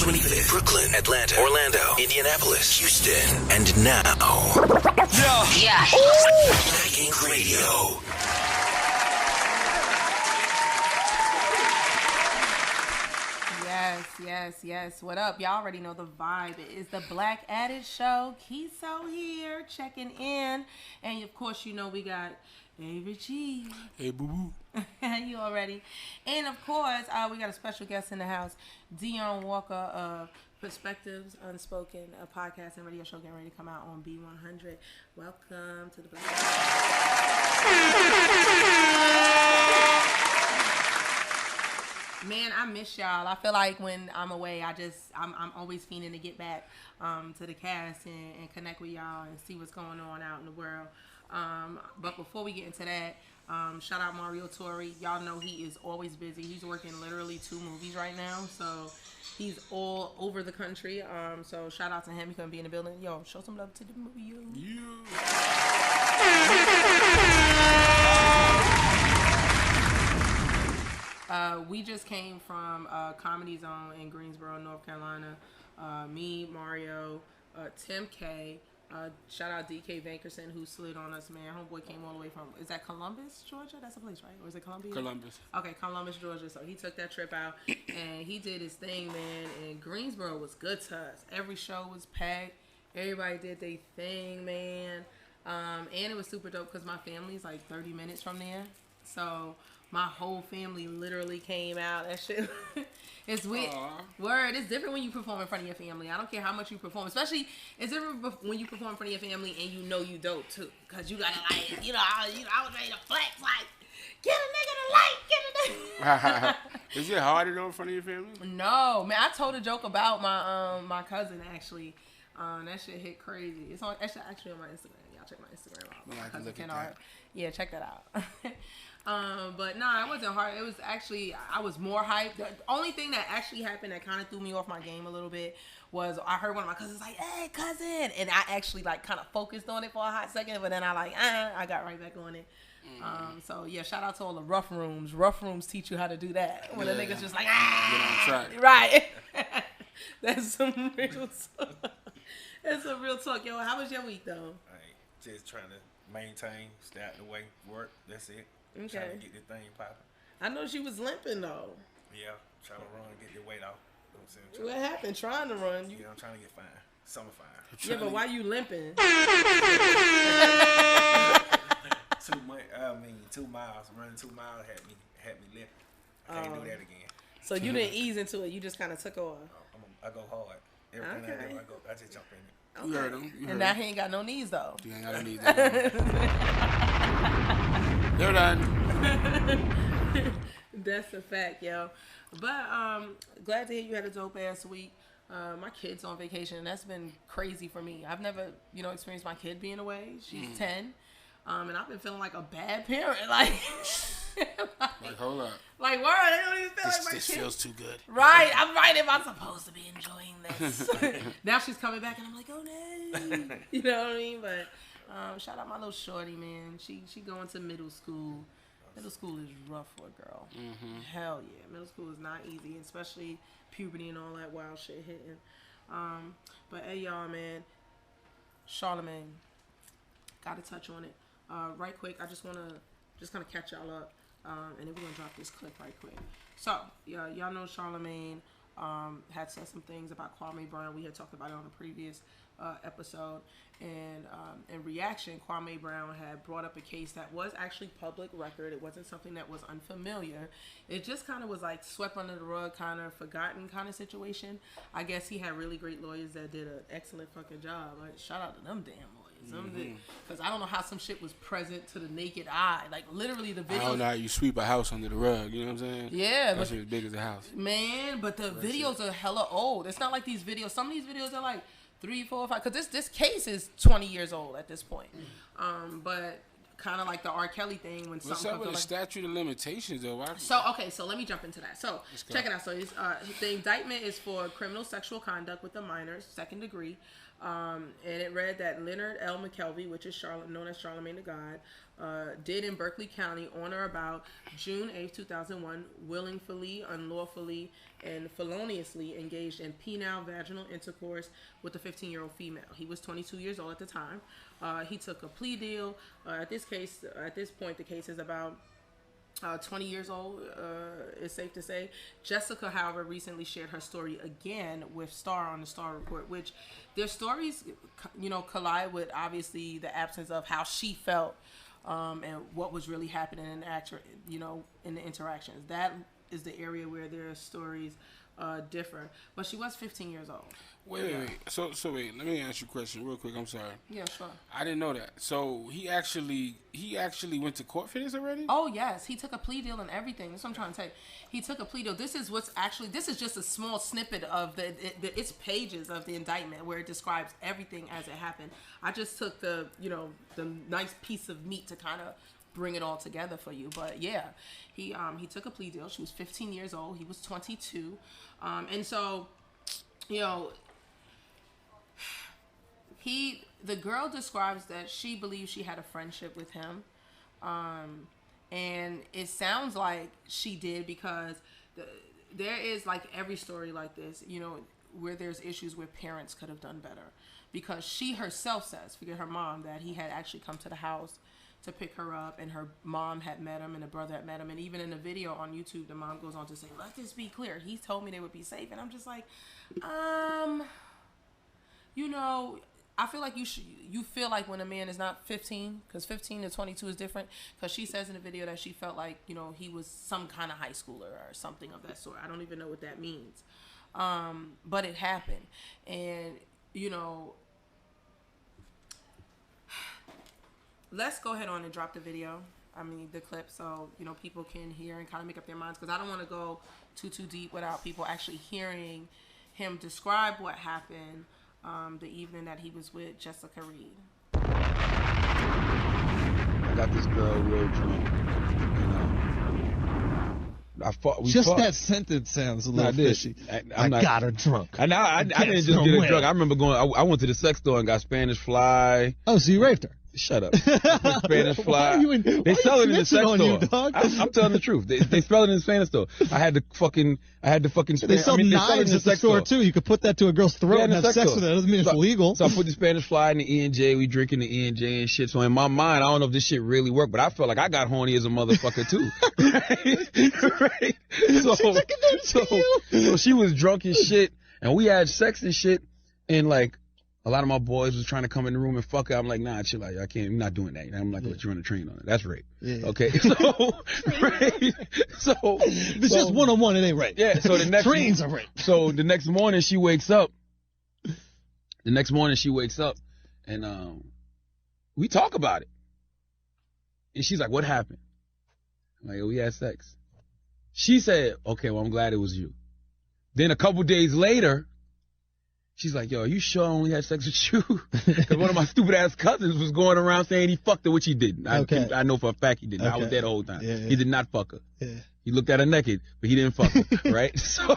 25th, Brooklyn, Atlanta, Orlando, Indianapolis, Houston, and now, Black Ink Radio. Yes. What up? Y'all already know the vibe. It is the Black Addict Show. Kiso here, checking in. And of course, you know we got Avery G. Hey, boo-boo. You already. And of course, we got a special guest in the house, Dion Walker of Perspectives Unspoken, a podcast and radio show getting ready to come out on B100. Welcome to the Black Addict Show. Man, I miss y'all. I feel like when I'm away, I'm always fiending to get back to the cast and connect with y'all and see what's going on out in the world. But before we get into that, shout out Mario Torre. Y'all know he is always busy. He's working literally 2 movies right now, so he's all over the country. So shout out to him. He couldn't be in the building. Yo, show some love to the movie, you. We just came from Comedy Zone in Greensboro, North Carolina. Me, Mario, Tim K. Shout out DK Vankerson who slid on us, man. Homeboy came all the way from, is that Columbus, Georgia? That's a place, right? Or is it Columbia? Columbus. Okay, Columbus, Georgia. So he took that trip out and he did his thing, man. And Greensboro was good to us. Every show was packed. Everybody did their thing, man. And it was super dope because my family's like 30 minutes from there. So my whole family literally came out. That shit, it's weird. Word, it's different when you perform in front of your family. I don't care how much you perform. Especially, it's different when you perform in front of your family and you know you dope too. Because you gotta like, I was ready to flex like, get a nigga to like, get a nigga. Is it hard to do in front of your family? No, man. I told a joke about my cousin actually. That shit hit crazy. It's on actually on my Instagram. Y'all check my Instagram out. Yeah, My I can cousin look at Kennard. that. Yeah, check that out. But no, it wasn't hard. It was actually, I was more hyped. The only thing that actually happened that kind of threw me off my game a little bit was I heard one of my cousins like, "Hey, cousin," and I actually like kind of focused on it for a hot second, but then I got right back on it. So yeah, shout out to all the rough rooms. Rough rooms teach you how to do that. When the niggas just like, Get on track. right. That's some real talk. That's some real talk. Yo, how was your week though? Just trying to maintain, stay out the way, work. That's it. Okay. Trying to get this thing popping. I know she was limping though. Yeah, trying to run, get the weight off. You know what I'm saying? What happened? Trying to run. Yeah, I'm trying to get fine. Summer fine. Yeah, but why you limping? 2 miles. Running 2 miles had me limping. I can't do that again. So you didn't ease into it. You just kind of took off. I go hard. Everything I do, I just jump in it. Okay. You heard him. And now he ain't got no knees though. You ain't got no knees. They're done. That's a fact, yo. But glad to hear you had a dope ass week. My kid's on vacation, and that's been crazy for me. I've never, experienced my kid being away. She's 10, and I've been feeling like a bad parent. Like Hold up. Like, word, I don't even feel like my This kid. feels too good. Right, I'm right. Am I supposed to be enjoying this? Now she's coming back, and I'm like, oh no. You know what I mean? But shout out my little shorty, man. She going to middle school. Middle school is rough for a girl. Mm-hmm. Hell yeah. Middle school is not easy, especially puberty and all that wild shit hitting. But hey, y'all, man. Charlamagne. Got to touch on it. Right quick, I just want to kind of catch y'all up. And then we're going to drop this clip right quick. So, y'all know Charlamagne had said some things about Kwame Brown. We had talked about it on a previous episode. And in reaction, Kwame Brown had brought up a case that was actually public record. It wasn't something that was unfamiliar. It just kind of was like swept under the rug, kind of forgotten kind of situation. I guess he had really great lawyers that did an excellent fucking job. Like, shout out to them damn lawyers. Because I don't know how some shit was present to the naked eye. Like, literally the video. I don't know how you sweep a house under the rug. You know what I'm saying? Yeah. That shit as big as a house. Man, but the videos are hella old. It's not like these videos. Some of these videos are like 3, 4, 5. Because this case is 20 years old at this point. But kind of like the R. Kelly thing when What's something up with the like, statute of limitations, though? So let me jump into that. So check it out. So the indictment is for criminal sexual conduct with a minor, 2nd degree. And it read that Leonard L. McKelvey, which is known as Charlemagne the God, did in Berkeley County on or about June 8, 2001, willingly, unlawfully, and feloniously engaged in penile vaginal intercourse with a 15-year-old female. He was 22 years old at the time. He took a plea deal. At this point, the case is about 20 years old, is safe to say. Jessica, however, recently shared her story again with Star on the Star Report, which their stories, collide with obviously the absence of how she felt and what was really happening in the interactions. That is the area where their stories differ. But she was 15 years old. Wait. So wait. Let me ask you a question real quick. I'm sorry. Yeah, sure. I didn't know that. So he actually went to court for this already? Oh yes, he took a plea deal and everything. That's what I'm trying to say. He took a plea deal. This is just a small snippet of it's pages of the indictment where it describes everything as it happened. I just took the nice piece of meat to kind of bring it all together for you. But yeah, he took a plea deal. She was 15 years old. He was 22, and so the girl describes that she believes she had a friendship with him, and it sounds like she did, because there is, like every story like this, where there's issues where parents could have done better, because she herself says, forget her mom, that he had actually come to the house to pick her up, and her mom had met him and the brother had met him, and even in the video on YouTube, the mom goes on to say, let this be clear, he told me they would be safe. And I'm just like, I feel like you feel like when a man is not 15, because 15 to 22 is different, because she says in the video that she felt like, he was some kind of high schooler or something of that sort. I don't even know what that means. But it happened. And, let's go ahead on and drop the video. The clip, so, people can hear and kind of make up their minds, because I don't want to go too deep without people actually hearing him describe what happened the evening that he was with Jessica Reed. I got this girl real drunk. That sentence sounds a little fishy. I got her drunk. I didn't just get her drunk. I remember I went to the sex store and got Spanish Fly. Oh, so you raped her? Shut up. Spanish Fly. They sell it in the sex store. I'm telling the truth. They sell it in the Spanish store. I had the fucking. They sell knives at the store too. You could put that to a girl's throat and have sex with it. That doesn't mean it's illegal. So I put the Spanish Fly in the E&J. We drinking the E&J and shit. So in my mind, I don't know if this shit really worked, but I felt like I got horny as a motherfucker too. Right? So she was drunk as shit, and we had sex and shit, and like, a lot of my boys was trying to come in the room and fuck her. I'm like, nah, chill out. I can't. I'm not doing that. I'm not gonna let you run a train on it. That's rape. Yeah. Okay. So, right. So, if it's just one-on-one, it ain't rape. Yeah. So the next trains are rape. So the next morning she wakes up. And we talk about it. And she's like, what happened? I'm like, we had sex. She said, okay, well, I'm glad it was you. Then a couple days later, she's like, yo, are you sure I only had sex with you? Because one of my stupid-ass cousins was going around saying he fucked her, which he didn't. I know for a fact he didn't. Okay. I was there the whole time. Yeah. He did not fuck her. Yeah. He looked at her naked, but he didn't fuck her, right? So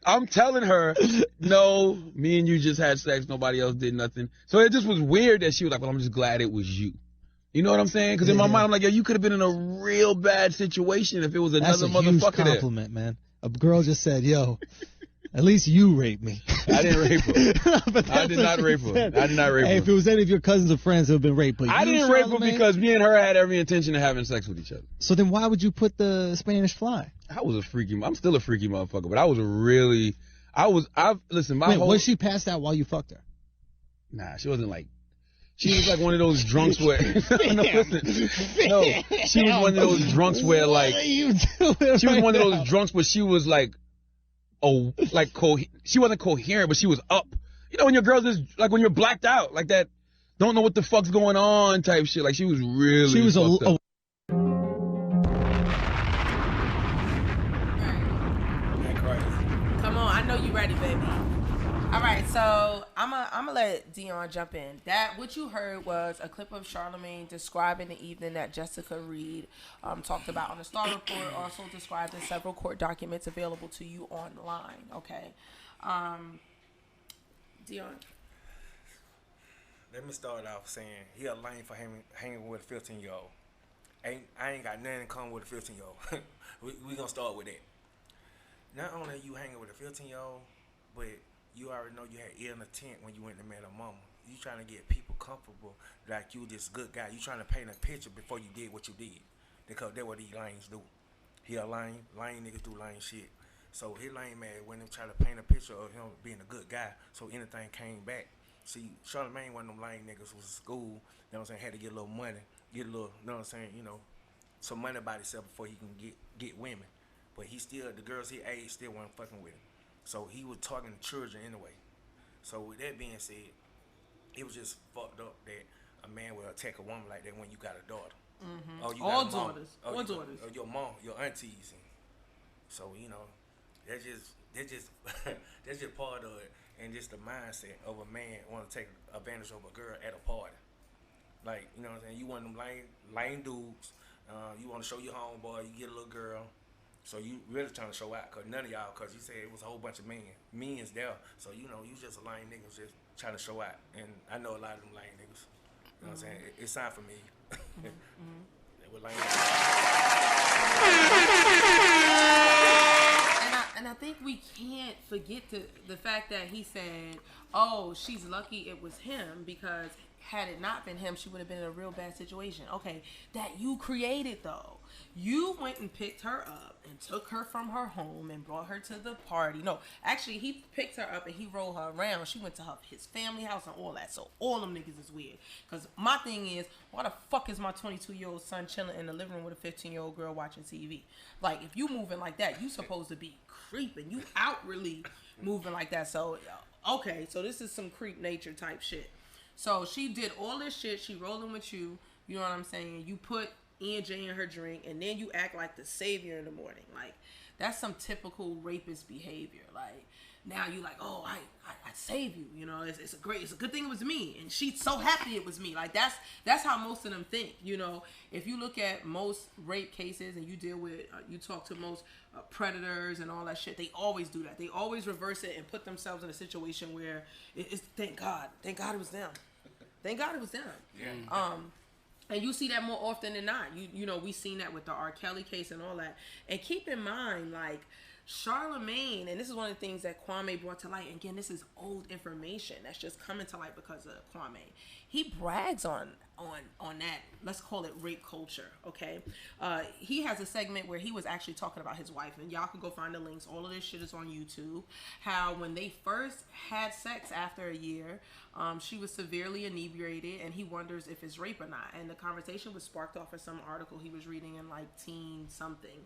I'm telling her, no, me and you just had sex. Nobody else did nothing. So it just was weird that she was like, well, I'm just glad it was you. You know what I'm saying? Because in my mind, I'm like, yo, you could have been in a real bad situation if it was another motherfucker there. That's a huge compliment, man. A girl just said, yo, at least you raped me. I didn't rape her. I did not rape her. Hey, if it was any of your cousins or friends, it would have been rape. But I didn't rape her because me and her had every intention of having sex with each other. So then why would you put the Spanish Fly? I'm still a freaky motherfucker, but listen, was she passed out while you fucked her? Nah, she wasn't like, she was like one of those drunks where, she was one of those drunks where like, she was one of those drunks where she was like, she wasn't coherent, but she was up. You know, when your girls is like, when you're blacked out, like that, don't know what the fuck's going on type shit. Like she was really. She was up. Come on, I know you ready, baby. All right, so I'm gonna let Dion jump in. What you heard was a clip of Charlemagne describing the evening that Jessica Reed talked about on the Star Report, also described in several court documents available to you online. Okay, Dion. Let me start off saying he a lame for hanging with a 15-year-old. I ain't got nothing in common with a 15-year-old. we gonna start with that. Not only are you hanging with a 15-year-old, but you already know you had ill intent when you went to meet her mama. You trying to get people comfortable like you this good guy. You trying to paint a picture before you did what you did. Because that's what these lanes do. He a lame. Lame niggas do lame shit. So his lame man went and tried to paint a picture of him being a good guy. So anything came back. See, Charlamagne, one of them lame niggas, was in school. You know what I'm saying? Had to get a little money. Get a little, you know what I'm saying? You know, some money about himself before he can get women. But he still, the girls he age still weren't fucking with him. So he was talking to children anyway. So with that being said, it was just fucked up that a man will attack a woman like that when you got a daughter. Mm-hmm. Oh, you all got a mom. daughters. Oh, all daughters. Or your mom, your aunties. And so, you know, that's just that's just part of it. And just the mindset of a man want to take advantage of a girl at a party. Like, you know what I'm saying? You one of them lame dudes. You want to show your homeboy. You get a little girl. So you really trying to show out. Because none of y'all, because you said it was a whole bunch of men's there. So, you know, you just a lame niggas just trying to show out. And I know a lot of them lame niggas. You know what I'm saying? It's time for me. They were lame. And I think we can't forget the fact that he said, oh, she's lucky it was him, because had it not been him, she would have been in a real bad situation. Okay, that you created, though. You went and picked her up and took her from her home and brought her to the party. No, actually, he picked her up and he rolled her around. She went to his family house and all that. So all them niggas is weird. Because my thing is, why the fuck is my 22-year-old son chilling in the living room with a 15-year-old girl watching TV? Like, if you moving like that, you supposed to be creeping. You outwardly moving like that. So, okay, so this is some creep nature type shit. So she did all this shit. She rolling with you. You know what I'm saying? You put E&J in her drink, and then you act like the savior in the morning. Like, that's some typical rapist behavior. Like, now you like, oh, I saved you. You know, it's a good thing it was me, and she's so happy it was me. Like, that's how most of them think. You know, if you look at most rape cases and you deal with, you talk to most predators and all that shit, they always do that. They always reverse it and put themselves in a situation where it's thank God it was them. Thank God it was them. Yeah. And you see that more often than not. You know, we seen that with the R. Kelly case and all that. And keep in mind, like, Charlamagne, and this is one of the things that Kwame brought to light. And again, this is old information that's just coming to light because of Kwame. He brags on that, let's call it rape culture, okay? He has a segment where he was actually talking about his wife, and y'all can go find the links. All of this shit is on YouTube. How when they first had sex after a year, she was severely inebriated, and he wonders if it's rape or not. And the conversation was sparked off of some article he was reading in like Teen something.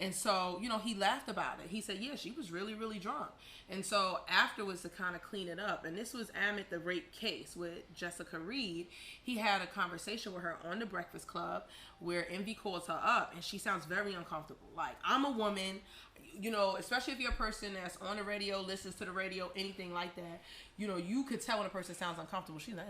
And so, you know, he laughed about it. He said, yeah, she was really, really drunk. And so afterwards, to kind of clean it up, and this was amid the rape case with Jessica Reed, he had a conversation with her on the Breakfast Club where Envy calls her up, and she sounds very uncomfortable. Like, I'm a woman, you know, especially if you're a person that's on the radio, listens to the radio, anything like that, you know, you could tell when a person sounds uncomfortable. She's like,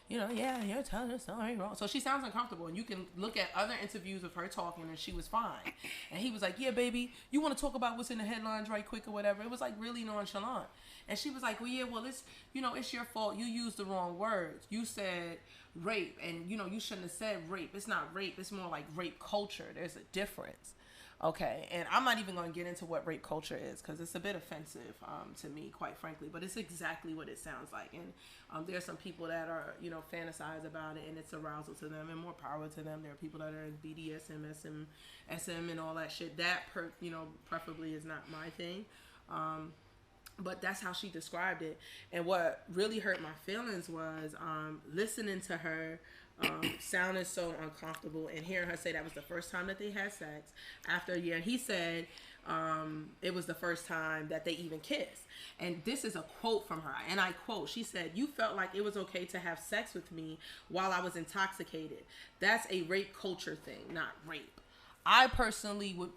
you know, yeah, you're telling the story wrong. So she sounds uncomfortable, and you can look at other interviews of her talking, and she was fine. And he was like, yeah, baby, you want to talk about what's in the headlines right quick or whatever? It was like really nonchalant. And she was like, well, yeah, well, it's, you know, it's your fault. You used the wrong words. You said rape, and, you know, you shouldn't have said rape. It's not rape. It's more like rape culture. There's a difference. Okay, and I'm not even going to get into what rape culture is because it's a bit offensive to me, quite frankly, but it's exactly what it sounds like. And there's some people that are, you know, fantasize about it, and it's arousal to them, and more power to them. There are people that are in BDSM, SM, and all that shit. That, you know, preferably is not my thing. But that's how she described it. And what really hurt my feelings was listening to her sounded so uncomfortable, and hearing her say that was the first time that they had sex after a year. And he said it was the first time that they even kissed. And this is a quote from her, and I quote, she said, "You felt like it was okay to have sex with me while I was intoxicated. That's a rape culture thing, not rape." I personally would,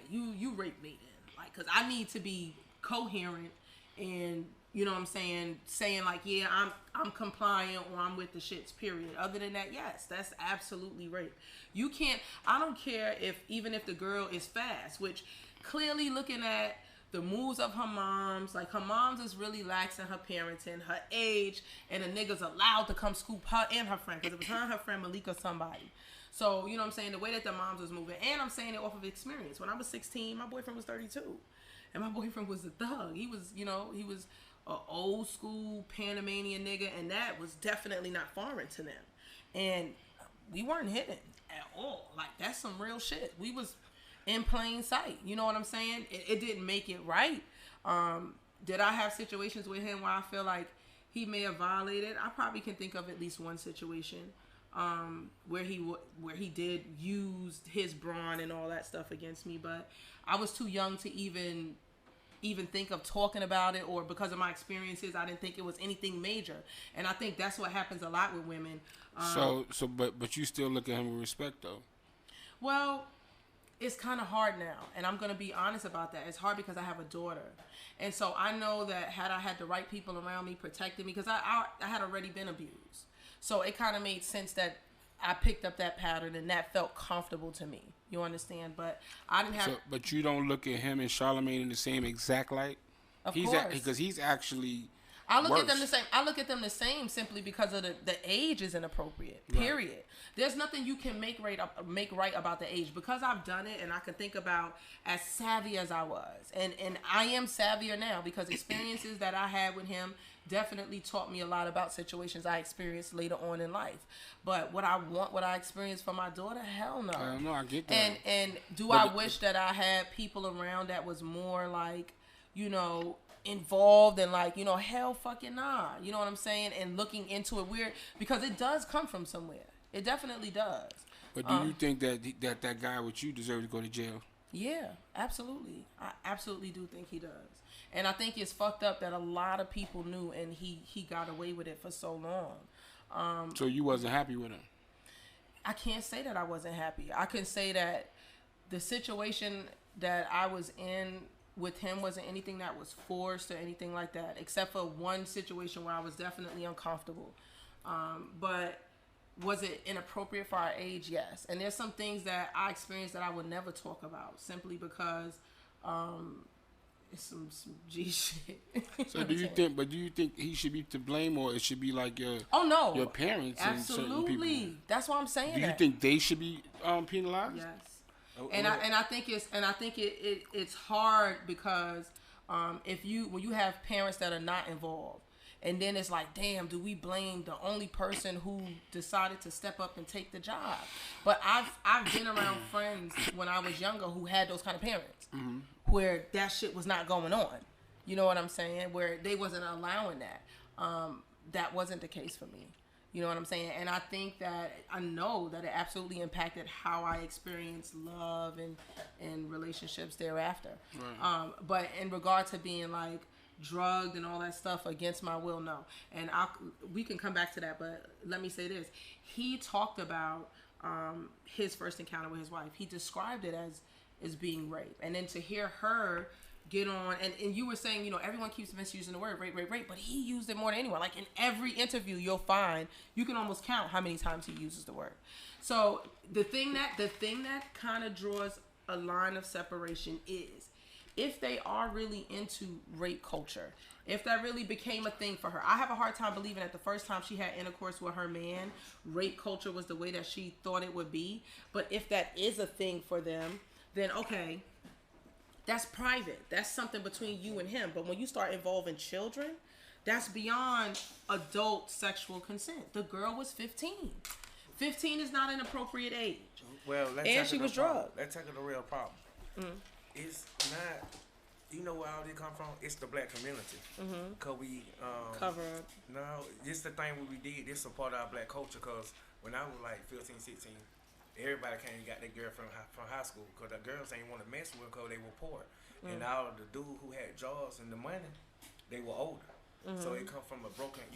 you rape me then. Like, because I need to be coherent and, you know what I'm saying like, yeah, I'm compliant, or I'm with the shits, period. Other than that, yes, that's absolutely rape. You can't, I don't care even if the girl is fast, which clearly looking at the moves of her moms. Like, her moms is really lax in her parenting, her age, and the niggas allowed to come scoop her and her friend, because it was her and her friend Malika somebody. So, you know what I'm saying, the way that the moms was moving, and I'm saying it off of experience. When I was 16, my boyfriend was 32, and my boyfriend was a thug. He was, you know, he was an old school Panamanian nigga, and that was definitely not foreign to them. And we weren't hidden at all. Like, that's some real shit. We was in plain sight. You know what I'm saying? It didn't make it right. Did I have situations with him where I feel like he may have violated? I probably can think of at least one situation where he did use his brawn and all that stuff against me, but I was too young to even think of talking about it, or because of my experiences, I didn't think it was anything major. And I think that's what happens a lot with women. But you still look at him with respect, though. Well, it's kind of hard now, and I'm gonna be honest about that. It's hard because I have a daughter, and so I know that had I had the right people around me protecting me, because I had already been abused, so it kind of made sense that I picked up that pattern, and that felt comfortable to me. You understand? But I didn't have. But you don't look at him and Charlamagne in the same exact light. Of course, because he's actually. I look at them the same. I look at them the same simply because of the age is inappropriate. Period. Right. There's nothing you can make right about the age, because I've done it, and I can think about as savvy as I was, and I am savvier now because experiences that I had with him definitely taught me a lot about situations I experienced later on in life. But what I experienced for my daughter, hell no. No, I get that. And I wish that I had people around that was more like, you know, involved and like, you know, hell fucking nah. You know what I'm saying? And looking into it weird, because it does come from somewhere. It definitely does. But do you think that guy with you deserves to go to jail? Yeah, absolutely. I absolutely do think he does. And I think it's fucked up that a lot of people knew, and he got away with it for so long. So you wasn't happy with him? I can't say that I wasn't happy. I can say that the situation that I was in with him wasn't anything that was forced or anything like that, except for one situation where I was definitely uncomfortable. But was it inappropriate for our age? Yes. And there's some things that I experienced that I would never talk about, simply because it's some G shit. So do you think he should be to blame, or it should be like your parents? Absolutely. And certain people? That's why I'm saying. Do you think they should be penalized? Yes. And I think it's hard because when you have parents that are not involved, and then it's like, damn, do we blame the only person who decided to step up and take the job? But I've been around friends when I was younger who had those kind of parents, where that shit was not going on. You know what I'm saying? Where they wasn't allowing that. That wasn't the case for me. You know what I'm saying? And I know that it absolutely impacted how I experienced love and relationships thereafter. Right. But in regard to being like drugged and all that stuff against my will, no. And we can come back to that, but let me say this. He talked about his first encounter with his wife. He described it as being rape. And then to hear her get on, and you were saying, you know, everyone keeps misusing the word rape, but he used it more than anyone. Like in every interview you'll find, you can almost count how many times he uses the word. So the thing that kind of draws a line of separation is if they are really into rape culture, if that really became a thing for her. I have a hard time believing that the first time she had intercourse with her man, rape culture was the way that she thought it would be. But if that is a thing for them, then okay, that's private. That's something between you and him. But when you start involving children, that's beyond adult sexual consent. The girl was 15. 15 is not an appropriate age. Well, and she was drugged. Let's take it the real problem. It's not, you know where all this come from? It's the black community. Cause we cover up. No, this the thing we did. This is a part of our black culture. Cause when I was like 15, 16, everybody came and got their girl from high school, because the girls ain't want to mess with because they were poor. And all the dudes who had jobs and the money, they were older. So it come from a broken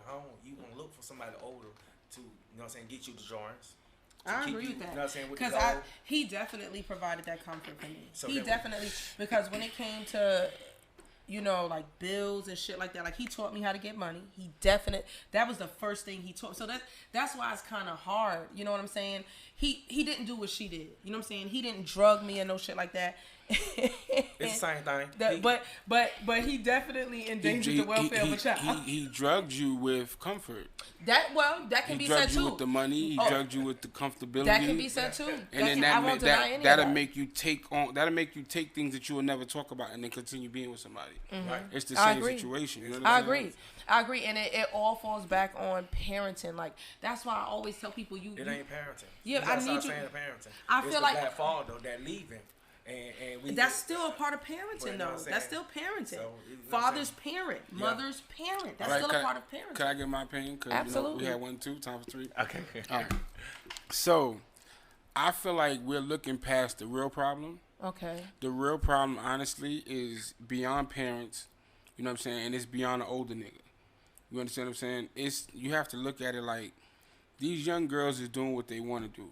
home. You want to look for somebody older to, you know what I'm saying, get you the joints. I agree with that. You know what I'm saying? Because he definitely provided that comfort for me. So because when it came to, you know, like bills and shit like that, like he taught me how to get money. That was the first thing he taught. So that's why it's kind of hard. You know what I'm saying? He didn't do what she did. You know what I'm saying? He didn't drug me and no shit like that. It's the same thing. But he definitely endangered the welfare of a child. He drugged you with comfort. That can be said too. He drugged you with the money. He drugged you with the comfortability. That can be said too. And then that'll make you take things that you will never talk about and then continue being with somebody. Mm-hmm. Right? It's the same situation. You know what I'm saying? I agree, and it all falls back on parenting. Like that's why I always tell people it ain't parenting. Yeah, I need you. Saying parenting. I feel like that father that leaving. And that's still a part of parenting, though. That's still parenting. So, Father's parent, mother's parent. That's still a part of parenting. Can I get my opinion? Absolutely. We had 1, 2, time for 3. Okay. All right. So, I feel like we're looking past the real problem. Okay. The real problem, honestly, is beyond parents. You know what I'm saying? And it's beyond an older nigga. You understand what I'm saying? You have to look at it like these young girls is doing what they want to do.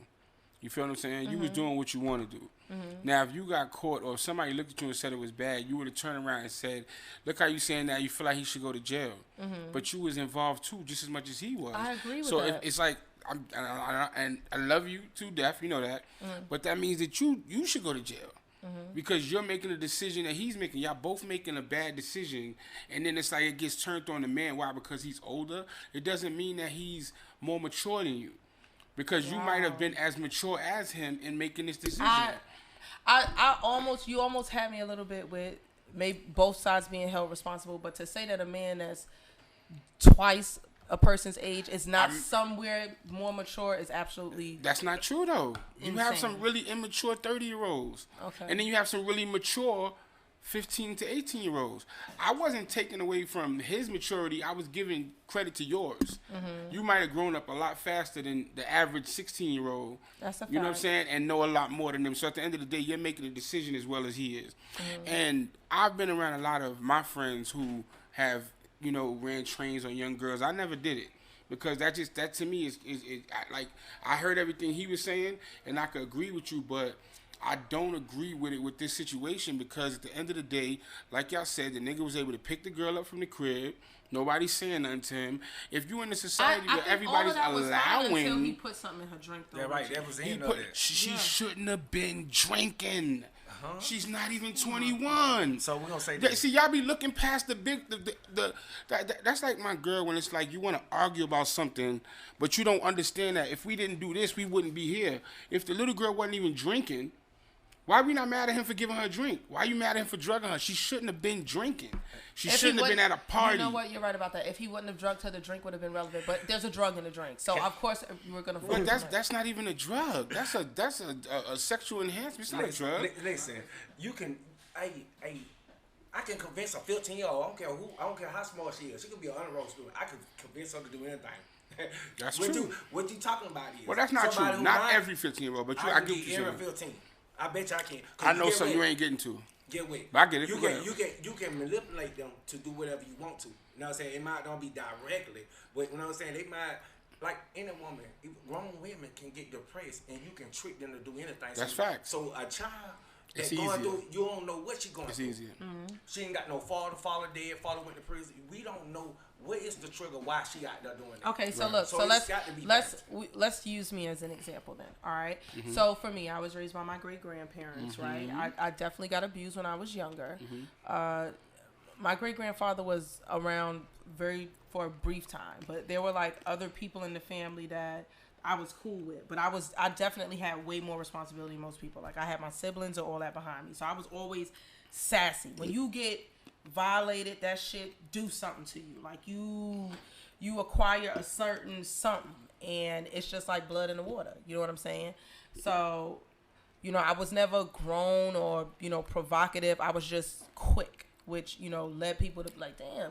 You feel what I'm saying? Mm-hmm. You was doing what you want to do. Mm-hmm. Now, if you got caught or if somebody looked at you and said it was bad, you would have turned around and said, look how you saying that you feel like he should go to jail. Mm-hmm. But you was involved, too, just as much as he was. I agree with that. So it's like, and I love you to death, you know that. Mm-hmm. But that means that you should go to jail. Mm-hmm. Because you're making a decision that he's making. Y'all both making a bad decision. And then it's like it gets turned on the man. Why? Because he's older. It doesn't mean that he's more mature than you. Because you might have been as mature as him in making this decision. You almost had me a little bit with maybe both sides being held responsible, but to say that a man that's twice a person's age is not somewhere more mature is absolutely... That's not true, though. Insane. You have some really immature 30-year-olds. Okay. And then you have some really mature 15 to 18-year-olds. I wasn't taking away from his maturity. I was giving credit to yours. Mm-hmm. You might have grown up a lot faster than the average 16-year-old. That's a fact. You know what I'm saying? And know a lot more than them. So at the end of the day, you're making a decision as well as he is. Mm-hmm. And I've been around a lot of my friends who have, ran trains on young girls. I never did it. Because that to me is I heard everything he was saying, and I could agree with you, but I don't agree with it with this situation because at the end of the day, like y'all said, the nigga was able to pick the girl up from the crib. Nobody's saying nothing to him. If you in a society where everybody's allowing, until he put something in her drink. Yeah, right. That was in there. She shouldn't have been drinking. Uh-huh. She's not even 21. So we're gonna say this. See, y'all be looking past the big. That's like my girl when it's like you want to argue about something, but you don't understand that if we didn't do this, we wouldn't be here. If the little girl wasn't even drinking. Why are we not mad at him for giving her a drink? Why are you mad at him for drugging her? She shouldn't have been drinking. She shouldn't have been at a party. You know what? You're right about that. If he wouldn't have drugged her, the drink would have been relevant. But there's a drug in the drink, so of course we're gonna. But that's not even a drug. That's a sexual enhancement. It's not a drug. Listen, you can. I can convince a 15-year-old. I don't care how small she is. She could be an honor roll student. I can convince her to do anything. That's true. What you talking about is. Well, that's not true. Not every 15-year-old, but I get what you're saying. 15. I bet you I can. I know something you ain't getting to. Get with. I get it. You can manipulate them to do whatever you want to. You know what I'm saying? It might not be directly, but you know what I'm saying? They might, like any woman, grown women can get depressed and you can trick them to do anything. That's facts. So a child that's going through, you don't know what she's going through. It's easier. Mm-hmm. She ain't got no father dead, father went to prison. We don't know what is the trigger why she out there doing it. Okay, so look, so let's use me as an example then. All right. Mm-hmm. So for me, I was raised by my great grandparents, right? I definitely got abused when I was younger. Mm-hmm. My great grandfather was around for a brief time, but there were like other people in the family that I was cool with, but I definitely had way more responsibility than most people. Like I had my siblings and all that behind me, so I was always sassy. When you get violated, that shit do something to you. Like you acquire a certain something, and it's just like blood in the water. You know what I'm saying? So, I was never grown or provocative. I was just quick, which led people to be like, damn.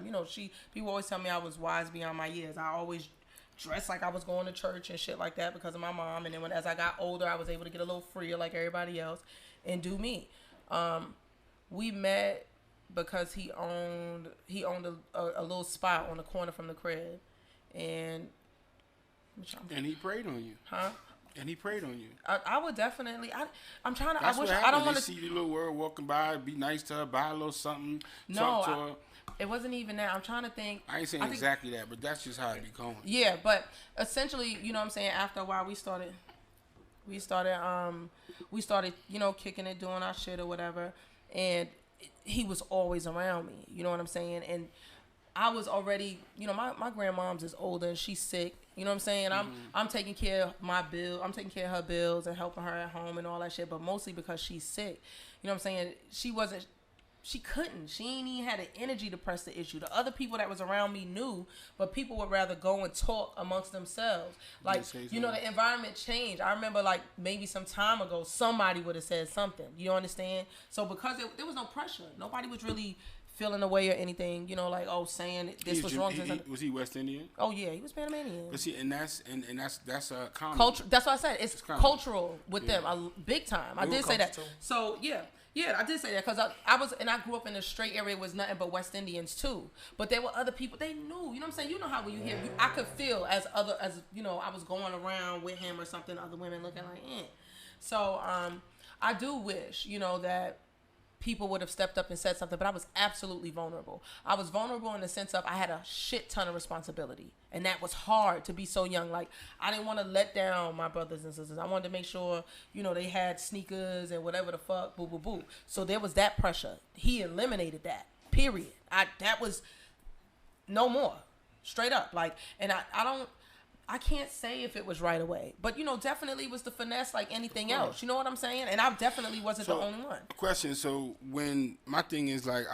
People always tell me I was wise beyond my years. I always dressed like I was going to church and shit like that because of my mom. And then as I got older, I was able to get a little freer like everybody else and do me. We met because he owned a little spot on the corner from the crib, and he preyed on you, huh? And he preyed on you. I would definitely. I'm trying to. That's I wish. What I don't want to see the little girl walking by. Be nice to her. Buy a little something. No, talk to her. It wasn't even that. I'm trying to think. I ain't saying exactly that, but that's just how it be going. Yeah, but essentially, what I'm saying. After a while, we started. We started, you know, kicking it, doing our shit or whatever. And he was always around me. You know what I'm saying? And I was already, you know, my grandmom's is older and she's sick. You know what I'm saying? I'm taking care of my bill. I'm taking care of her bills and helping her at home and all that shit. But mostly because she's sick. You know what I'm saying? She couldn't. She ain't even had the energy to press the issue. The other people that was around me knew, but people would rather go and talk amongst themselves. Like, you know, the environment changed. I remember, like, maybe some time ago, somebody would have said something. You understand? So because there was no pressure. Nobody was really feeling away or anything, you know, like, oh, saying this was wrong. Was he West Indian? Oh yeah, he was Panamanian. But see, and that's common. Culture. That's what I said. It's cultural with them, big time. I did say that. Too. So yeah, I did say that because I grew up in a straight area. Was nothing but West Indians too. But there were other people. They knew. You know what I'm saying? You know how when you hear, I could feel as you know, I was going around with him or something. Other women looking like, eh. So I do wish, you know, that people would have stepped up and said something, but I was absolutely vulnerable. I was vulnerable in the sense of I had a shit ton of responsibility, and that was hard to be so young. Like, I didn't want to let down my brothers and sisters. I wanted to make sure, you know, they had sneakers and whatever the fuck, boo, boo, boo. So there was that pressure. He eliminated that, period. That was no more, straight up. Like, and I can't say if it was right away, but, you know, definitely was the finesse like anything else. You know what I'm saying? And I definitely wasn't the only one. Question. So when my thing is like,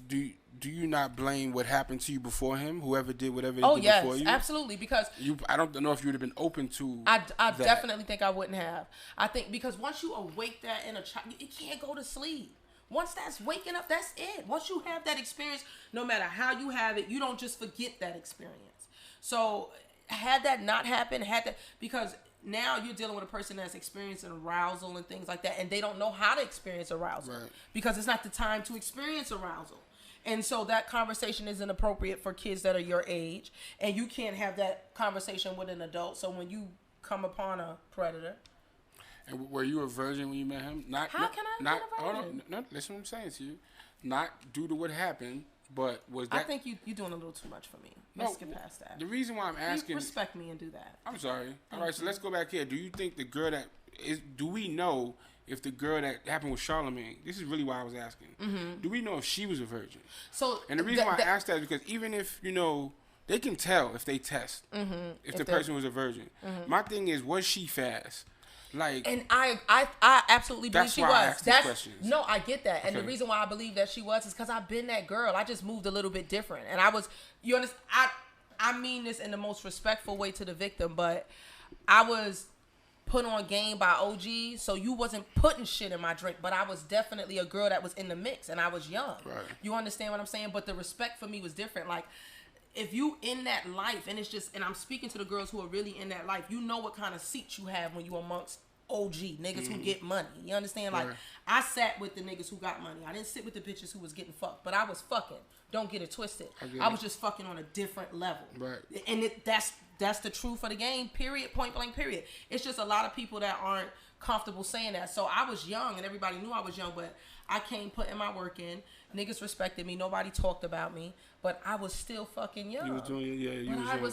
do you not blame what happened to you before him? Whoever did whatever they did before you? Oh, yes, absolutely. Because I don't know if you would have been open to I definitely think I wouldn't have. I think because once you awake that in a child, it can't go to sleep. Once that's waking up, that's it. Once you have that experience, no matter how you have it, you don't just forget that experience. So had that not happened, because now you're dealing with a person that's experiencing arousal and things like that, and they don't know how to experience arousal because it's not the time to experience arousal. And so that conversation isn't appropriate for kids that are your age, and you can't have that conversation with an adult. So when you come upon a predator. And were you a virgin when you met him? How can I not be a virgin? No, listen what I'm saying to you. Not due to what happened, but was that... I think you're doing a little too much for me. Let's get past that. The reason why I'm asking... You respect me and do that. I'm sorry. All right, so let's go back here. Do you think the girl that is... Do we know if the girl that happened with Charlemagne... This is really why I was asking. Mm-hmm. Do we know if she was a virgin? So... And the reason why I asked that is because even if, you know... They can tell if they test if the person was a virgin. Mm-hmm. My thing is, was she fast? Like, and I absolutely believe she was. No, I get that. And the reason why I believe that she was is because I've been that girl. I just moved a little bit different. And I was, you understand, I mean this in the most respectful way to the victim, but I was put on game by OG, so you wasn't putting shit in my drink, but I was definitely a girl that was in the mix, and I was young. Right. You understand what I'm saying? But the respect for me was different. Like, if you in that life, and it's just, and I'm speaking to the girls who are really in that life, you know what kind of seats you have when you amongst OG niggas who get money. You understand? Like, I sat with the niggas who got money. I didn't sit with the bitches who was getting fucked, but I was fucking. Don't get it twisted. I was just fucking on a different level. Right. And that's the truth of the game. Period. Point blank. Period. It's just a lot of people that aren't comfortable saying that. So I was young, and everybody knew I was young, but I came putting my work in. Niggas respected me. Nobody talked about me, but I was still fucking young. You was doing, you was young.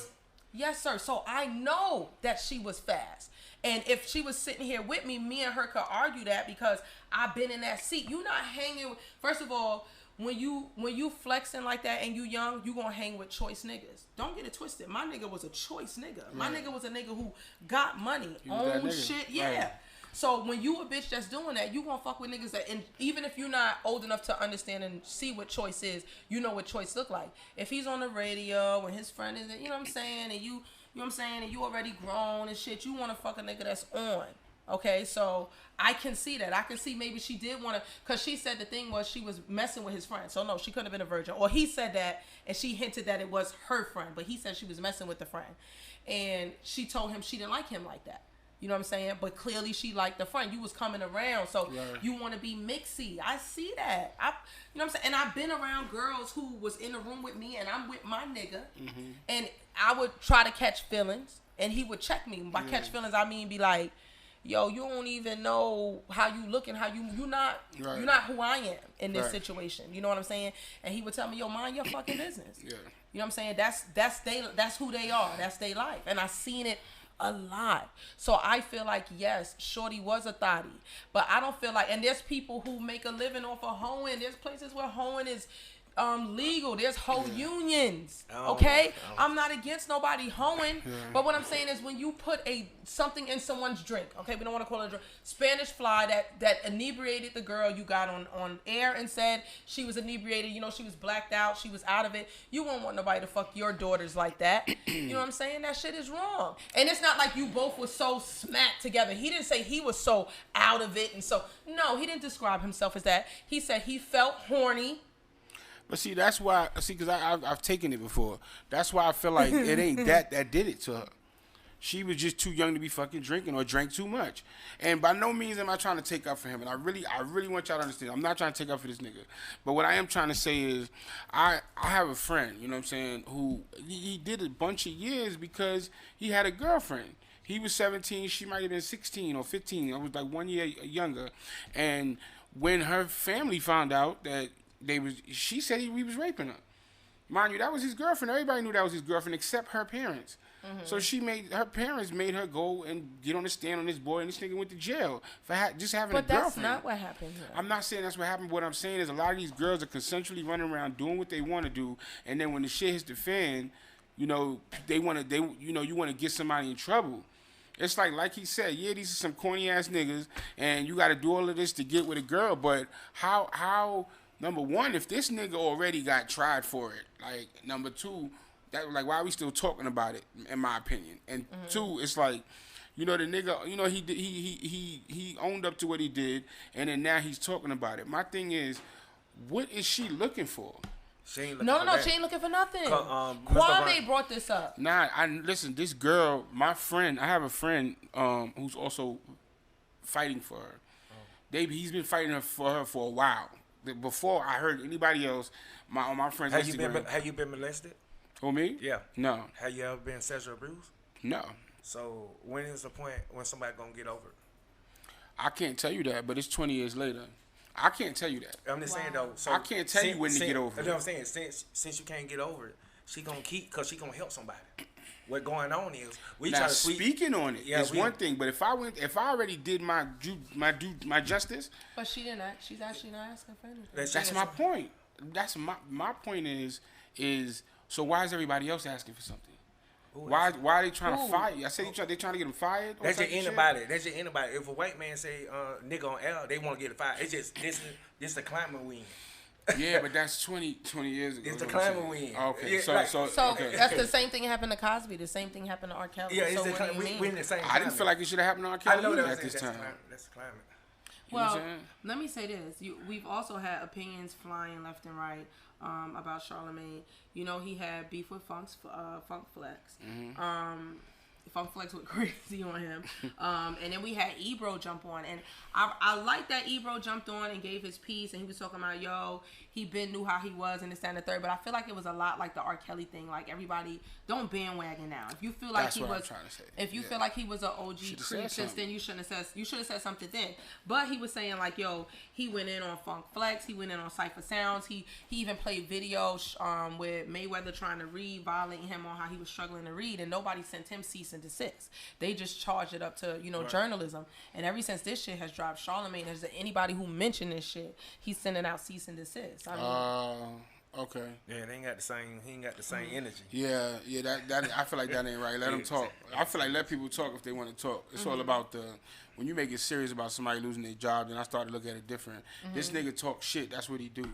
Yes, sir. So I know that she was fast. And if she was sitting here with me, me and her could argue that because I've been in that seat. You not hanging with, first of all, when you flexing like that and you young, you gonna hang with choice niggas. Don't get it twisted. My nigga was a choice nigga. My nigga was a nigga who got money, own shit, Right. So when you a bitch that's doing that, you gonna fuck with niggas that, and even if you're not old enough to understand and see what choice is, you know what choice look like. If he's on the radio and his friend is, you know what I'm saying, and you know what I'm saying, and you already grown and shit, you wanna fuck a nigga that's on. Okay, so I can see that. I can see maybe she did want to, because she said the thing was she was messing with his friend. So no, she couldn't have been a virgin. Or he said that, and she hinted that it was her friend, but he said she was messing with the friend. And she told him she didn't like him like that. You know what I'm saying? But clearly she liked the friend. You was coming around, so you want to be mixy. I see that. You know what I'm saying? And I've been around girls who was in the room with me, and I'm with my nigga, and I would try to catch feelings, and he would check me. By catch feelings, I mean be like, yo, you don't even know how you looking, how you're not who I am in this situation. You know what I'm saying? And he would tell me, yo, mind your fucking business. You know what I'm saying? That's who they are. That's their life. And I seen it a lot. So I feel like, yes, Shorty was a thotty, but I don't feel like, and there's people who make a living off of hoeing. There's places where hoeing is legal. There's hoe unions. Okay, I'm not against nobody hoeing, but what I'm saying is when you put something in someone's drink, okay, we don't want to call it a drink, Spanish Fly that inebriated the girl you got on air and said she was inebriated, you know, she was blacked out, she was out of it. You won't want nobody to fuck your daughters like that. You know what I'm saying? That shit is wrong. And it's not like you both were so smacked together. He didn't say he was so out of it, and so no, he didn't describe himself as that. He said he felt horny. But see, that's why. See, because I've taken it before. That's why I feel like it ain't that did it to her. She was just too young to be fucking drinking or drank too much. And by no means am I trying to take up for him. And I really want y'all to understand. I'm not trying to take up for this nigga. But what I am trying to say is, I have a friend, you know what I'm saying, who he did a bunch of years because he had a girlfriend. He was 17. She might have been 16 or 15. I was like 1 year younger. And when her family found out that she said he was raping her. Mind you, that was his girlfriend. Everybody knew that was his girlfriend except her parents. Mm-hmm. So her parents made her go and get on the stand on this boy, and this nigga went to jail for just having a girlfriend. But that's not what happened here. I'm not saying that's what happened. What I'm saying is a lot of these girls are consensually running around doing what they want to do, and then when the shit hits the fan, you know, you want to get somebody in trouble. It's like he said, yeah, these are some corny ass niggas, and you got to do all of this to get with a girl. But how? Number one, if this nigga already got tried for it, like, number two, why are we still talking about it, in my opinion? And two, it's like, you know, the nigga, you know, he owned up to what he did, and then now he's talking about it. My thing is, what is she looking for? She ain't looking she ain't looking for nothing. Kwame brought this up. Listen, this girl, my friend, I have a friend who's also fighting for her. He's been fighting for her for a while. Before I heard anybody else, on my friend's Instagram. Have you been molested? Who, me? Yeah. No. Have you ever been sexually abused? No. So when is the point when somebody gonna get over it? I can't tell you that, but it's 20 years later. I can't tell you that. I'm just saying though. So I can't tell you when to get over it. You know what I'm saying? Since you can't get over it, she gonna keep because she gonna help somebody. What going on is we try to speaking on it. Yeah, it's one thing, but if I already did my justice. But she didn't act. She's actually not asking for anything. That's my point. That's my point is so why is everybody else asking for something? Why are they trying to fire you? I said they trying to get him fired. That's just anybody. That's just anybody. If a white man say nigga on L, they want to get fired. It's just this the climate we in. Yeah, but that's 20 years ago. It's the climate we in. Okay, yeah, so okay. That's the same thing happened to Cosby. The same thing happened to R. Kelly. Yeah, so what do you mean? We in the same. I didn't feel like it should have happened to R. Kelly at this time. That's the climate. Well, let me say this. We've also had opinions flying left and right about Charlamagne. You know, he had beef with Funk Flex. Mm-hmm. Funk Flex went crazy on him. And then we had Ebro jump on. And I like that Ebro jumped on and gave his piece. And he was talking about, he knew how he was and this, that, and the third. But I feel like it was a lot like the R. Kelly thing. Like, everybody, don't bandwagon now. If you feel like feel like he was an OG creep since then, you should have said something then. But he was saying, like, he went in on Funk Flex. He went in on Cypher Sounds. He even played videos with Mayweather trying to read, violating him on how he was struggling to read. And nobody sent him cease and desist. They just charged it up to, journalism. And ever since this shit has dropped, Charlamagne, is there anybody who mentioned this shit, he's sending out cease and desist. I mean, okay. Yeah, they ain't got the same. He ain't got the same energy. Yeah. That I feel like that ain't right. Let them talk. I feel like let people talk if they want to talk. It's all about when you make it serious about somebody losing their job. Then I start to look at it different. This nigga talk shit. That's what he do.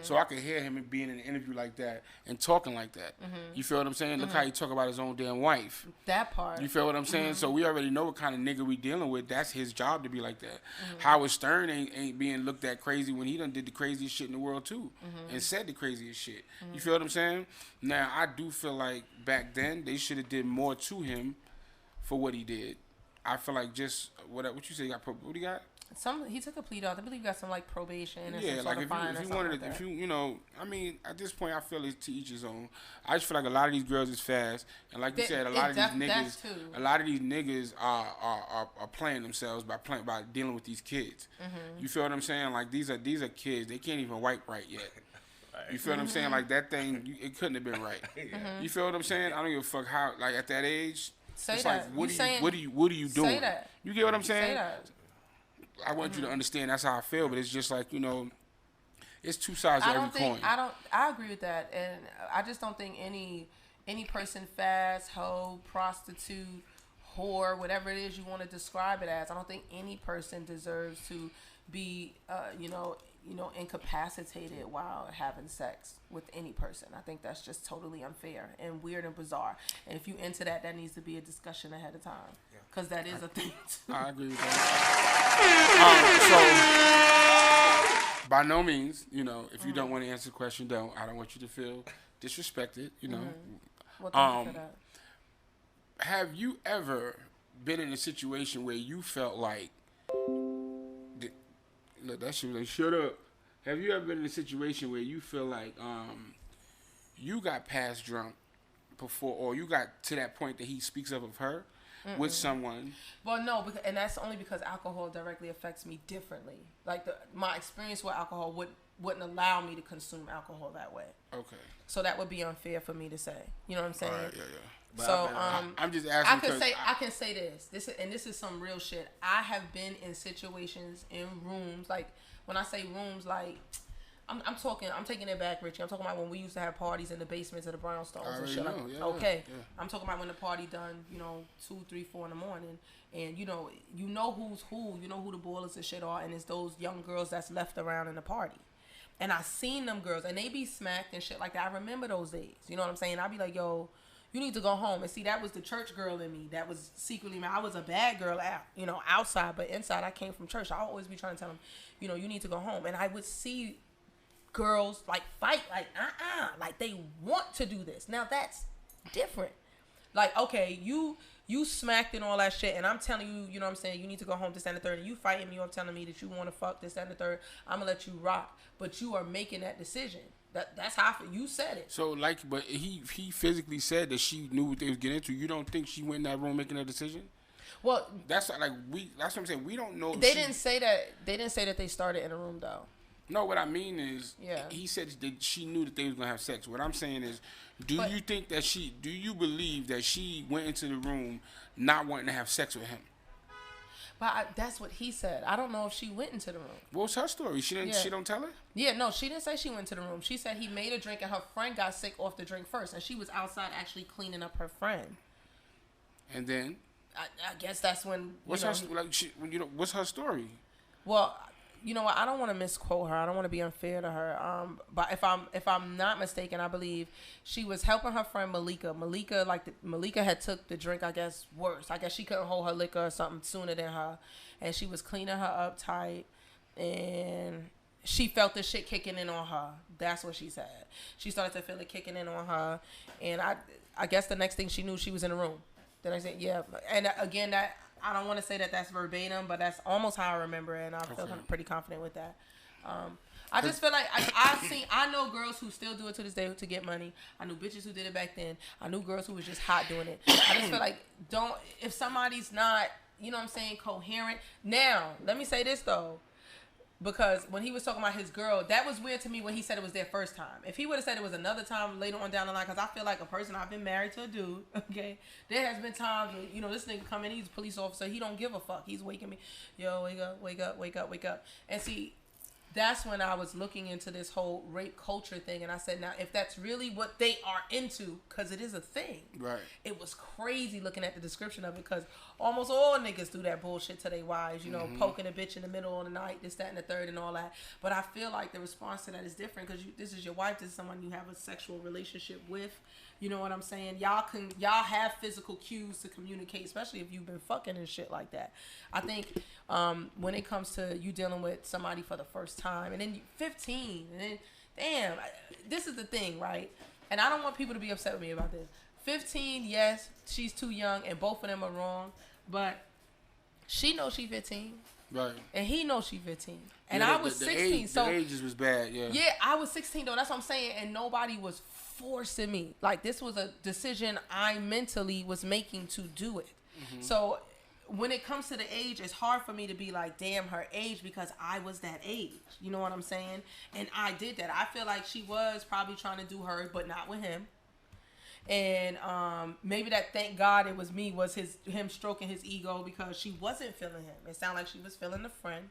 So I could hear him being in an interview like that and talking like that. You feel what I'm saying? Look how he talk about his own damn wife. That part. You feel what I'm saying? So we already know what kind of nigga we dealing with. That's his job to be like that. Howard Stern ain't being looked at crazy when he done did the craziest shit in the world too, and said the craziest shit. You feel what I'm saying? Now I do feel like back then they should have did more to him for what he did. I feel like just what you say? What he got? He took a plea deal. I believe he got some like probation and some sort of fine or something like that. I mean, at this point, I feel it's to each his own. I just feel like a lot of these girls is fast, and like you said, a lot of these niggas are playing themselves by dealing with these kids. You feel what I'm saying? Like these are kids. They can't even wipe right yet. You feel what I'm saying? Like that thing, it couldn't have been right. You feel what I'm saying? I don't give a fuck how. Like at that age, Say it's that. like, what are you doing? Say that. You get what I'm saying? Say that. I want you to understand that's how I feel, but it's just like, it's two sides to every coin. I agree with that, and I just don't think any person, fast, hoe, prostitute, whore, whatever it is you want to describe it as, I don't think any person deserves to be, incapacitated while having sex with any person. I think that's just totally unfair and weird and bizarre. And if you into that, that needs to be a discussion ahead of time, because that is a thing too. I agree with that. So, by no means, if you don't want to answer the question, don't. I don't want you to feel disrespected, Well, thank you for that. Have you ever been in a situation where you felt like, look, that shit was like, shut up. Have you ever been in a situation where you feel like you got past drunk before, or you got to that point that he speaks of her with someone? Well, no, and that's only because alcohol directly affects me differently. Like my experience with alcohol wouldn't allow me to consume alcohol that way. Okay. So that would be unfair for me to say. You know what I'm saying? All right, yeah. So I'm just asking. I can say this. This is some real shit. I have been in situations in rooms, like when I say rooms, like I'm taking it back, Richie. I'm talking about when we used to have parties in the basements of the brownstones and shit. Okay. I'm talking about when the party done, 2, 3, 4 in the morning, and you know who's who. You know who the ballers and shit are, and it's those young girls that's left around in the party. And I seen them girls, and they be smacked and shit like that. I remember those days. You know what I'm saying? I be like, yo, you need to go home. And see, that was the church girl in me. That was secretly me. I was a bad girl outside, but inside I came from church. I always be trying to tell them, you need to go home. And I would see girls like fight, like like they want to do this. Now that's different. Like, okay, you smacked and all that shit, and I'm telling you, you know what I'm saying, you need to go home, this, that, and the third, and you fighting me, you're telling me that you want to fuck, this, that, and the third, I'm gonna let you rock, but you are making that decision. That's how I feel. You said it. So, but he physically said that she knew what they was getting into. You don't think she went in that room making that decision? Well, that's what I'm saying. We don't know. They didn't say that. They didn't say that they started in a room though. No, what I mean is, he said that she knew that they was gonna have sex. What I'm saying is, do you believe that she went into the room not wanting to have sex with him? But that's what he said. I don't know if she went into the room. What's her story? She didn't. She don't tell her. Yeah, no, she didn't say she went to the room. She said he made a drink and her friend got sick off the drink first, and she was outside actually cleaning up her friend. And then, I guess that's when. What's her story? Well, you know what? I don't want to misquote her. I don't want to be unfair to her. But if I'm not mistaken, I believe she was helping her friend Malika. Malika had took the drink, I guess, worse. I guess she couldn't hold her liquor or something sooner than her, and she was cleaning her up tight, and she felt the shit kicking in on her. That's what she said. She started to feel it kicking in on her, and I guess the next thing she knew, she was in the room. Then I said, yeah, and again that. I don't want to say that that's verbatim, but that's almost how I remember it, and I feel pretty confident with that. I just feel like I know girls who still do it to this day to get money. I knew bitches who did it back then. I knew girls who was just hot doing it. I just feel like if somebody's not, you know what I'm saying, coherent. Now, let me say this though. Because when he was talking about his girl, that was weird to me when he said it was their first time. If he would have said it was another time later on down the line, because I feel like a person, I've been married to a dude, okay? There has been times when, this nigga come in, he's a police officer, he don't give a fuck. He's waking me, yo, wake up, wake up, wake up, wake up. And see, that's when I was looking into this whole rape culture thing, and I said, now, if that's really what they are into, because it is a thing. Right. It was crazy looking at the description of it, because almost all niggas do that bullshit to their wives, poking a bitch in the middle of the night, this, that, and the third, and all that. But I feel like the response to that is different, because this is your wife, this is someone you have a sexual relationship with. You know what I'm saying? Y'all have physical cues to communicate, especially if you've been fucking and shit like that. I think when it comes to you dealing with somebody for the first time, and then 15, and then, damn, this is the thing, right? And I don't want people to be upset with me about this. 15, yes, she's too young, and both of them are wrong, but she knows she's 15. Right. And he knows she's 15. And I was 16, so... The ages was bad, yeah. Yeah, I was 16, though. That's what I'm saying. And nobody was forcing me. Like, this was a decision I mentally was making to do it. Mm-hmm. So, when it comes to the age, it's hard for me to be like, damn, her age, because I was that age. You know what I'm saying? And I did that. I feel like she was probably trying to do her, but not with him. And maybe that thank God it was me was him stroking his ego because she wasn't feeling him. It sounded like she was feeling the friend.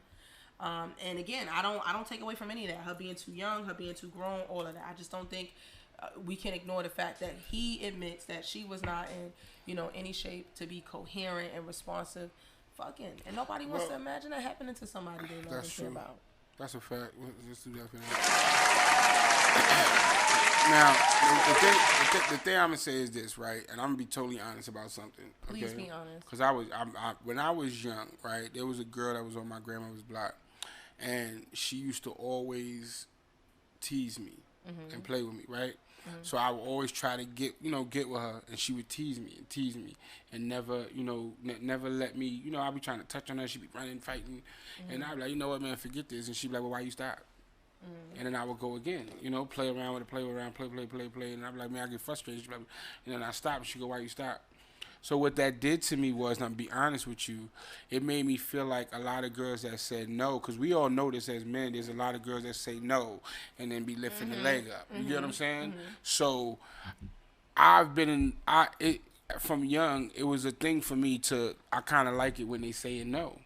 And again, I don't take away from any of that. Her being too young, her being too grown, all of that. I just don't think we can ignore the fact that he admits that she was not in, any shape to be coherent and responsive. Fucking, and nobody wants to imagine that happening to somebody they love and care about. That's a fact. Let's do that for now. The thing I'm gonna say is this, right? And I'm gonna be totally honest about something. Okay? Please be honest. Because when I was young, right, there was a girl that was on my grandmother's block, and she used to always tease me and play with me, right? So I would always try to get with her, and she would tease me, and never, never let me, I'd be trying to touch on her, she'd be running, fighting, and I'd be like, you know what, man, forget this, and she'd be like, well, why you stop? And then I would go again, play around with it, play, and I'd be like, man, I get frustrated, she'd be like, and then I stop, and she'd go, why you stop? So what that did to me was, and I'm be honest with you, it made me feel like a lot of girls that said no, because we all know this as men, there's a lot of girls that say no and then be lifting the leg up. You get what I'm saying? So I've been from young, it was a thing for me I kind of like it when they say no.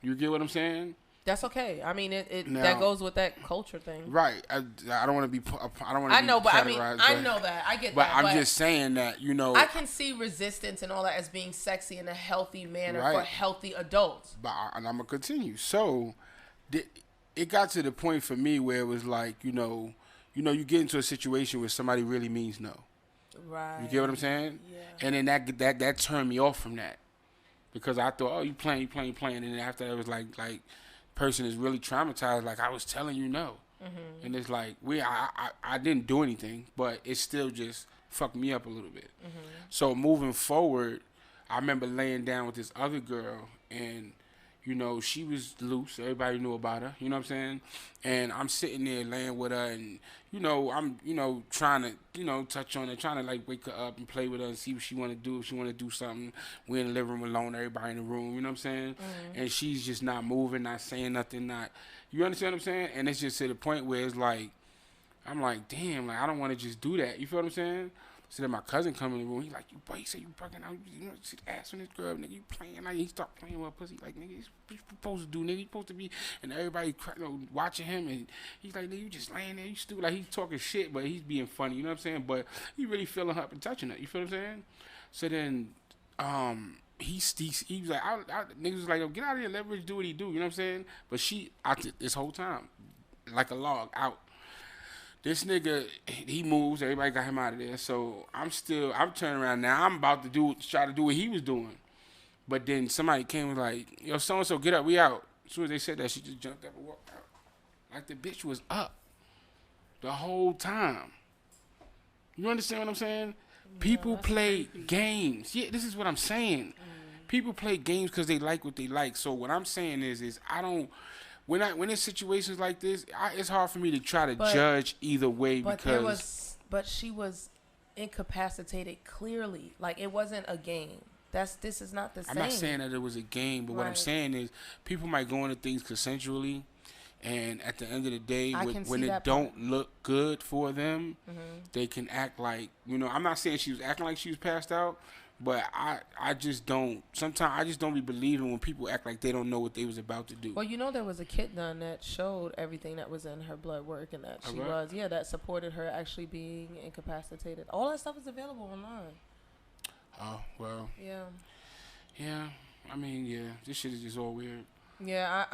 You get what I'm saying? That's okay. I mean, that goes with that culture thing. Right. I don't want to be. I don't want to. I know, but I mean, I know that. I get that. But I'm just saying that I can see resistance and all that as being sexy in a healthy manner for healthy adults. And I'm gonna continue. So, it got to the point for me where it was like, you get into a situation where somebody really means no. Right. You get what I'm saying? Yeah. And then that turned me off from that, because I thought, oh, you playing, and then after that it was like. Person is really traumatized, like I was telling you no, and it's like I didn't do anything, but it still just fucked me up a little bit. So moving forward, I remember laying down with this other girl, and she was loose, everybody knew about her, you know what I'm saying, and I'm sitting there laying with her, and I'm trying to touch on her, trying to like wake her up and play with her and see what she want to do. If she want to do something, we're in the living room alone, everybody in the room, you know what I'm saying, and she's just not moving, not saying nothing, you understand what I'm saying, and it's just to the point where it's like, I'm like, damn, like I don't want to just do that, you feel what I'm saying? So then my cousin come in the room, he like, you boy, he say you bugging out, you see the ass on this girl, nigga, you playing, like he start playing with pussy, like nigga, what you supposed to do, nigga, you supposed to be, and everybody watching him, and he's like, nigga, you just laying there, you stupid, like he's talking shit, but he's being funny, you know what I'm saying, but he really feeling her up and touching her, you feel what I'm saying? So then, he was like, niggas was like, yo, get out of here, let Rich do what he do, you know what I'm saying? But this whole time, like a log, out. This nigga, he moves. Everybody got him out of there. So I'm turning around now. I'm about to try to do what he was doing. But then somebody came and was like, yo, so-and-so, get up. We out. As soon as they said that, she just jumped up and walked out. Like the bitch was up the whole time. You understand what I'm saying? People play games. Yeah, this is what I'm saying. People play games because they like what they like. So what I'm saying is I don't... When there's situations like this, it's hard for me to try to judge either way, because. But she was incapacitated clearly. Like it wasn't a game. This is not the same. I'm not saying that it was a game, but what I'm saying is people might go into things consensually, and at the end of the day, when it don't look good for them, they can act like I'm not saying she was acting like she was passed out. But I just don't. Sometimes I just don't be believing when people act like they don't know what they was about to do. Well, there was a kit done that showed everything that was in her blood work, and that that supported her actually being incapacitated. All that stuff is available online. Oh, well. Yeah. Yeah. I mean, yeah. This shit is just all weird. Yeah,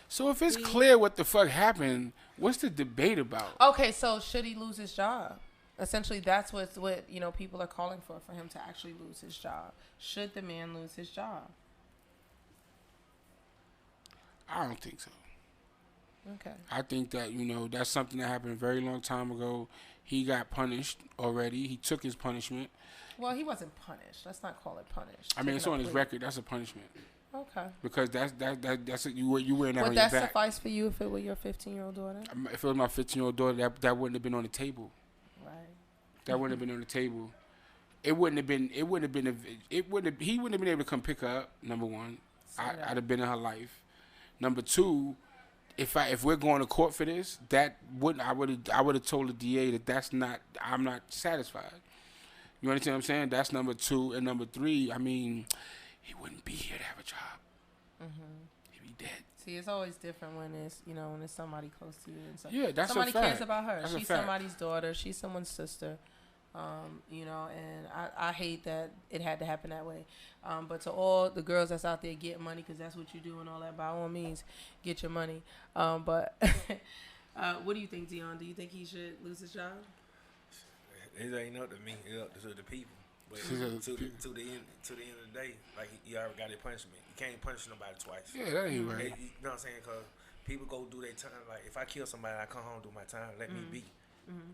So if it's clear what the fuck happened, what's the debate about? Okay, so should he lose his job? Essentially, that's what people are calling for him to actually lose his job. Should the man lose his job? I don't think so. Okay. I think that, that's something that happened a very long time ago. He got punished already. He took his punishment. Well, he wasn't punished. Let's not call it punished. I mean, it's on his record. That's a punishment. Okay. Because that's you wearing that on your back. Would that suffice for you if it were your 15-year-old daughter? If it was my 15-year-old daughter, that wouldn't have been on the table. That wouldn't have been on the table. He wouldn't have been able to come pick her up, number one. I'd have been in her life. Number two, if we're going to court for this, that wouldn't I would have told the DA that that's not, I'm not satisfied. You understand what I'm saying? That's number 2. And number 3, I mean, he wouldn't be here to have a job. He'd be dead. See, it's always different when it's, you know, when it's somebody close to you. And so Yeah, that's somebody a fact. cares about her. That's a She's fact. somebody's daughter. She's someone's sister. You know, and I hate that it had to happen that way. But to all the girls that's out there getting money, because that's what you do and all that, by all means, get your money. But what do you think, Dion? Do you think he should lose his job? It ain't up to me. It's up to the people. But to the end of the day, like, you already got your punishment. You can't punish nobody twice. Yeah, that ain't right. You know what I'm saying? Because people go do their time. Like, if I kill somebody, I come home do my time. Let me be.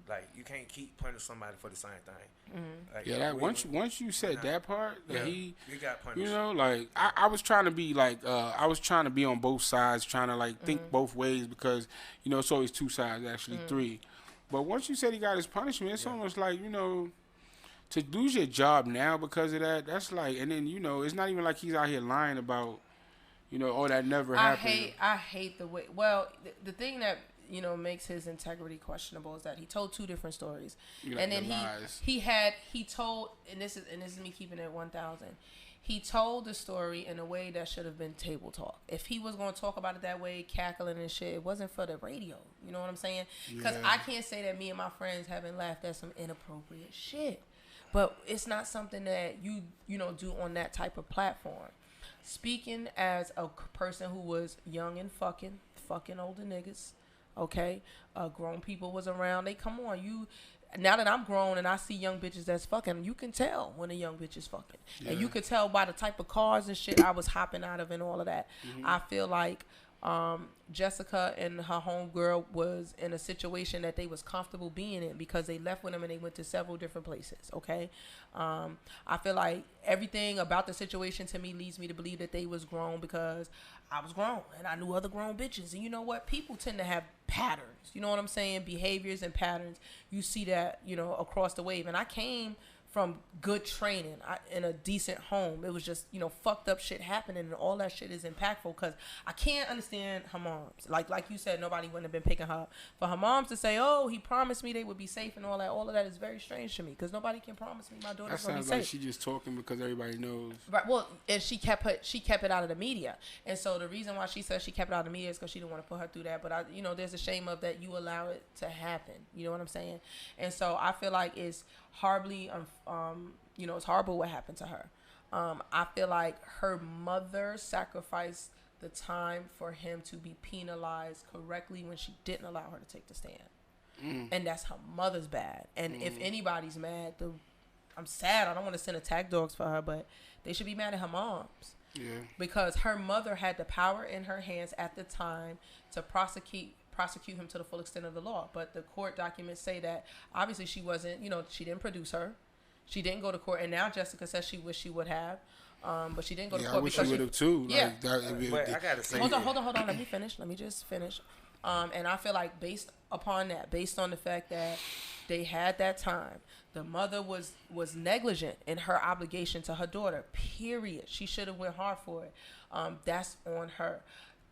Like, you can't keep punishing somebody for the same thing. Like, Yeah, that once you said that part, that he got punished. You know, like I was trying to be like I was trying to be on both sides, trying to like think both ways, because you know it's always 2 sides, actually 3. But once you said he got his punishment, it's almost like, you know, to lose your job now because of that. That's like, and then, you know, it's not even like he's out here lying about, you know, oh, that never happened. I hate the way. Well, the thing that, you know, makes his integrity questionable is that he told 2 different stories, and then he told, and this is me keeping it 1,000. He told the story in a way that should have been table talk. If he was going to talk about it that way, cackling and shit, it wasn't for the radio. You know what I'm saying? Because I can't say that me and my friends haven't laughed at some inappropriate shit, but it's not something that you know do on that type of platform. Speaking as a person who was young and fucking older niggas. Okay, grown people was around. They come on, you. Now that I'm grown and I see young bitches that's fucking, you can tell when a young bitch is fucking, and you could tell by the type of cars and shit I was hopping out of and all of that. I feel like Jessica and her homegirl was in a situation that they was comfortable being in because they left with them and they went to several different places. Okay, I feel like everything about the situation to me leads me to believe that they was grown because I was grown and I knew other grown bitches. And you know what? People tend to have patterns. You know what I'm saying? Behaviors and patterns. You see that, you know, across the wave. And I came from good training in a decent home. It was just, you know, fucked up shit happening, and all that shit is impactful because I can't understand her moms. Like you said, nobody wouldn't have been picking her up. For her moms to say, oh, he promised me they would be safe and all of that is very strange to me because nobody can promise me my daughter's going to be safe. That sounds like she just talking because everybody knows. Right. Well, and she kept it out of the media. And so the reason why she says she kept it out of the media is because she didn't want to put her through that. But, you know, there's a shame of that you allow it to happen. You know what I'm saying? And so I feel like it's horribly, you know, it's horrible what happened to her. I feel like her mother sacrificed the time for him to be penalized correctly when she didn't allow her to take the stand. And that's her mother's bad. And if anybody's mad, I'm sad. I don't want to send attack dogs for her, but they should be mad at her moms. Yeah. Because her mother had the power in her hands at the time to prosecute him to the full extent of the law. But the court documents say that obviously she wasn't, you know, she didn't produce her. She didn't go to court. And now Jessica says she wished she would have. But she didn't go to court. I wish she would have too. Yeah. But I gotta say, hold on. Let me just finish. And I feel like based upon that, based on the fact that they had that time, the mother was negligent in her obligation to her daughter, period. She should have went hard for it. That's on her.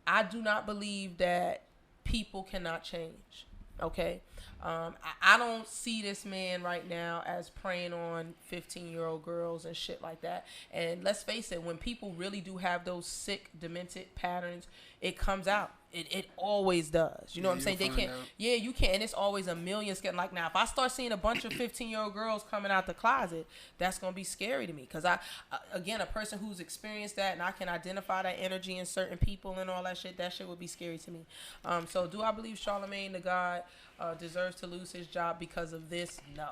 I do not believe that people cannot change. Okay. I don't see this man right now as preying on 15-year-old girls and shit like that. And let's face it, when people really do have those sick, demented patterns, it comes out. It always does. You know what I'm saying? They can't. Yeah, you can't. And it's always a million. Like now, if I start seeing a bunch of 15-year-old girls coming out the closet, that's gonna be scary to me. Because again, a person who's experienced that and I can identify that energy in certain people and all that shit would be scary to me. So do I believe Charlamagne the God deserves to lose his job because of this? No,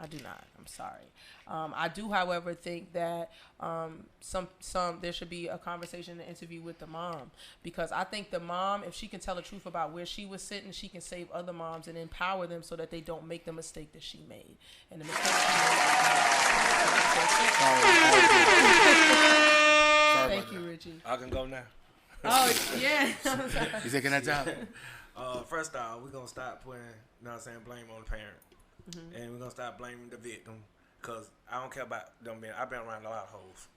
I do not. I'm sorry. I do, however, think that there should be a conversation, an interview with the mom, because I think the mom, if she can tell the truth about where she was sitting, she can save other moms and empower them so that they don't make the mistake that she made. And the mistake Thank you, Richie. I can go now. Oh yeah. You taking that job? First off, we're gonna stop putting, you know what I'm saying, blame on the parent. And we're gonna stop blaming the victim, cause I don't care about them being. I've been around a lot of hoes.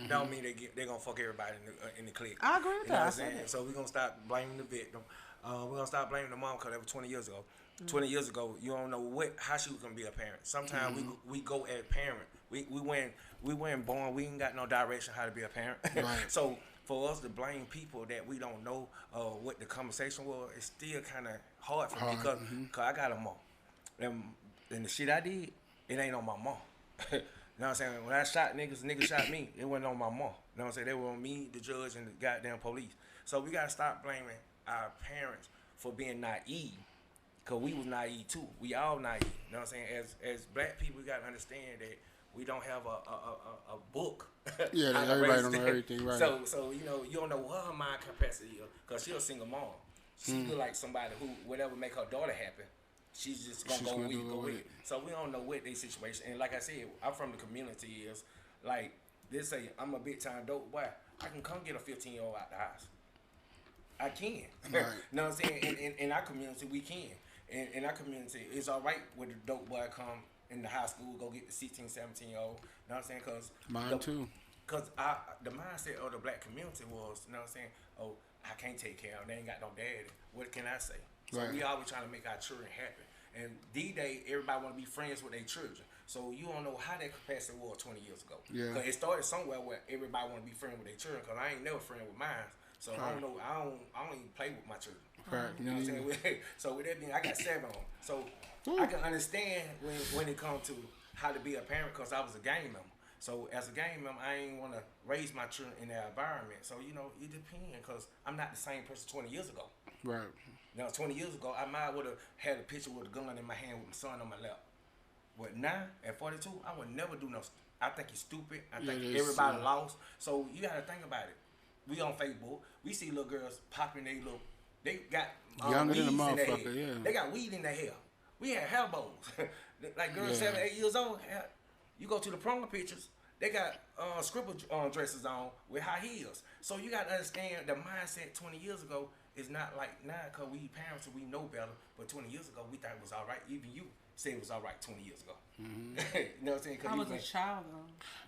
Don't mean they're gonna fuck everybody in the clique. I agree with that. So we're gonna stop blaming the victim. We're gonna stop blaming the mom because that was 20 years ago. 20 years ago, you don't know how she was gonna be a parent. Sometimes we go as parent. We weren't born. We ain't got no direction how to be a parent. Right. So for us to blame people that we don't know what the conversation was, it's still kind of hard for me because I got a mom. And the shit I did, it ain't on my mom. You know what I'm saying? When I shot niggas shot me. It wasn't on my mom. You know what I'm saying? They were on me, the judge, and the goddamn police. So we gotta stop blaming our parents for being naive. Cause we was naive too. We all naive. You know what I'm saying? As black people, we gotta understand that we don't have a book. Yeah, everybody don't know everything, right? So you know, you don't know what her mind capacity is, cause she's a single mom. She feel like somebody who whatever make her daughter happy, she's just gonna go with it. So we don't know what their situation. And like I said, I'm from the community. Is like they say I'm a big time dope boy. I can come get a 15-year-old out the house. I can. Right. You know what I'm saying? In our community, we can. In our community, it's all right when the dope boy come in the high school, go get the 16, 17-year-old. You know what I'm saying? Cause mine too. Because the mindset of the black community was, you know what I'm saying? Oh, I can't take care of them. They ain't got no daddy. What can I say? So we always trying to make our children happy. And D-Day, everybody want to be friends with their children. So you don't know how that capacity was 20 years ago. Yeah. Because it started somewhere where everybody want to be friends with their children. Because I ain't never friend with mine. So I don't know. I don't even play with my children. Right. You know what I'm saying? So with that being, I got 7 on. So I can understand when it comes to how to be a parent because I was a gang member. So as a gang member, I ain't want to raise my children in that environment. So, you know, it depends because I'm not the same person 20 years ago. Right. Now, 20 years ago, I might would have had a picture with a gun in my hand with my son on my lap. But now, at 42, I would never do no. I think it's stupid. I think everybody lost. So you got to think about it. We on Facebook. We see little girls popping they got younger weeds than a in their motherfucker, hair. yeah. They got weed in their hair. We had hair bows. Like girls 7, 8 years old. You go to the prom pictures, they got scribble dresses on with high heels. So you got to understand the mindset 20 years ago is not like now because we parents and we know better. But 20 years ago, we thought it was all right. Even you said it was all right 20 years ago. Mm-hmm. You know what I'm saying? I was a child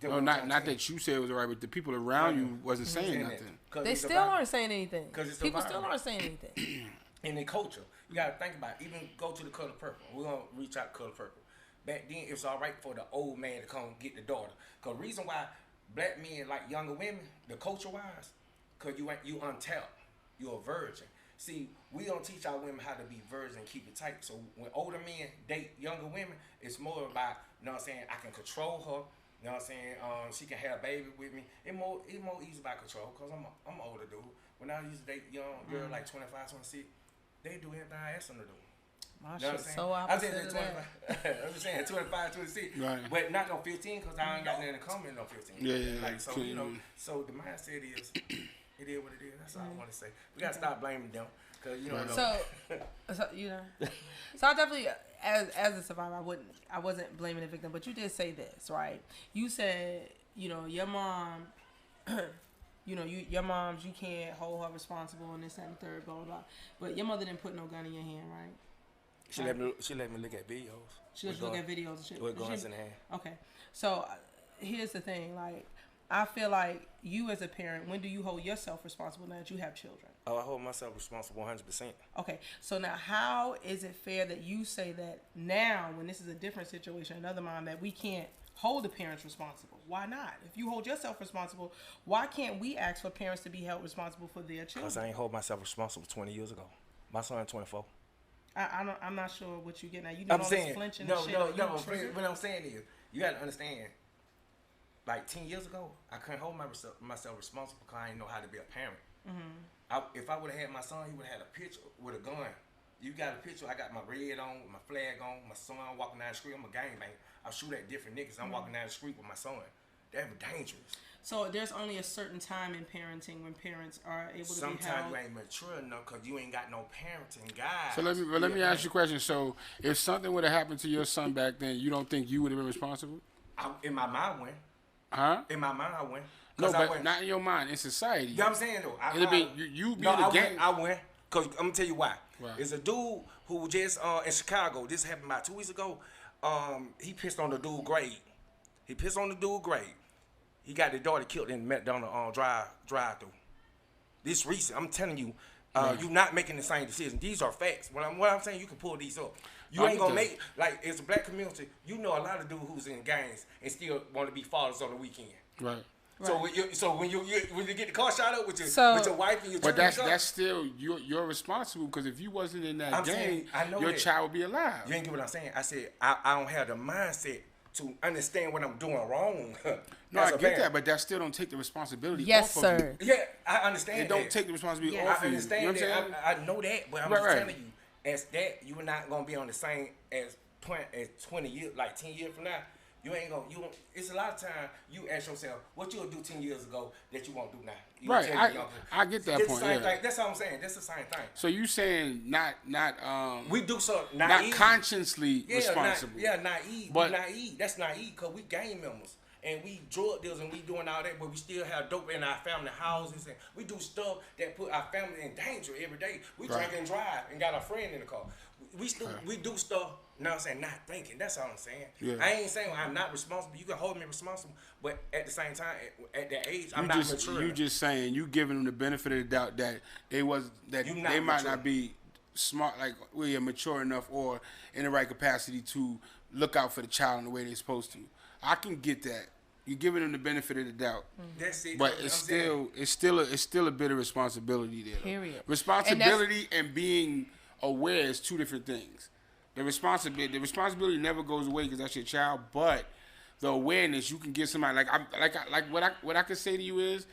though. No, not that you said it was all right, but the people around you wasn't saying nothing. They still aren't saying anything. People still aren't saying anything. In their culture, you got to think about it. Even go to the Color Purple. We're going to reach out to Color Purple. Back then, it was all right for the old man to come get the daughter. Because the reason why black men like younger women, the culture-wise, because you untapped. You're a virgin. See, we don't teach our women how to be virgin and keep it tight. So when older men date younger women, it's more about, you know what I'm saying, I can control her. You know what I'm saying? She can have a baby with me. It's more easy about control because I'm an older dude. When I used to date young girl like 25, 26, they do anything I ask them to do. My shit's so opposite of that. I'm just saying 25, 26. Right. But not no 15 because I ain't got nothing to come in no 15. Yeah. Like, so, you know, so the mindset is, it is what it is. That's all I want to say. We got to stop blaming them. Cause, you know, so you know, so I definitely, as a survivor, I wasn't blaming the victim, but you did say this, right? You said, you know, your mom, you know, your moms, you can't hold her responsible and this and the third, blah blah blah. But your mother didn't put no gun in your hand, right? She let me look at videos. She let you look at videos and shit. With guns in the hand. Okay, so here's the thing, like. I feel like you as a parent, when do you hold yourself responsible now that you have children? Oh, I hold myself responsible 100%. Okay, so now how is it fair that you say that now, when this is a different situation, another mom, that we can't hold the parents responsible? Why not? If you hold yourself responsible, why can't we ask for parents to be held responsible for their children? Because I ain't hold myself responsible 20 years ago. My son 24. I'm not sure what you get now. You know all this flinching and shit. No. What I'm saying is, you got to understand. Like 10 years ago, I couldn't hold myself responsible because I didn't know how to be a parent. Mm-hmm. If I would have had my son, he would have had a picture with a gun. You got a picture, I got my red on, my flag on, my son walking down the street. I'm a gangbang. I shoot at different niggas. I'm walking down the street with my son. That was dangerous. So there's only a certain time in parenting when parents are able to be held. Sometimes you ain't mature enough because you ain't got no parenting guide. So let me ask you a question. So if something would have happened to your son back then, you don't think you would have been responsible? In my mind, when. Huh? In my mind, I went. No, but not in your mind. In society. You know what I'm saying, though? It'll be you be the gang. I went. Because I'm going to tell you why. Right. There's a dude who just in Chicago. This happened about 2 weeks ago. He pissed on the dude grave. He got the daughter killed in McDonald's drive-through. This recent. I'm telling you, You're not making the same decision. These are facts. What I'm saying, you can pull these up. You I ain't get gonna that. make, like, as a black community, you know a lot of dudes who's in gangs and still want to be fathers on the weekend. Right. So when you get the car shot up with your wife and your But children, that's still you're responsible, because if you wasn't in that I'm gang, saying, I know your that. child would be alive. You ain't get what I'm saying. I said I don't have the mindset to understand what I'm doing wrong. No, I get that, but that still don't take the responsibility Yes, off sir. of you. Yeah, I understand. It don't take the responsibility Yeah. off I of you. understand You know what I'm that. saying? I know that, but I'm Right, just right. telling you, as that, you are not gonna be on the same as 20 years, like 10 years from now. You ain't gonna. You won't, it's a lot of time you ask yourself what you'll do 10 years ago that you won't do now. You Right, tell I- your young people. I get that It's point, The same yeah. thing. That's all I'm saying. That's the same thing. So you saying not We do so not naive. consciously Yeah, responsible. naive. But- We naive. That's naive because we gang members and we drug dealers and we doing all that, but we still have dope in our family houses and we do stuff that put our family in danger every day. We Right. drink and drive and got a friend in the car. We do stuff. You know what I'm saying? Not thinking. That's all I'm saying. Yeah. I ain't saying I'm not responsible. You can hold me responsible, but at the same time, at that age, I'm not mature. You just saying, you giving them the benefit of the doubt that they You not they might mature. not be smart, like we are mature enough or in the right capacity to look out for the child in the way they're supposed to. I can get that. You're giving them the benefit of the doubt. That's it. But I'm it's saying. still a bit of responsibility there. Period. Responsibility and being aware is two different things. The responsibility never goes away because that's your child, but the awareness you can give somebody like what I can say to you is,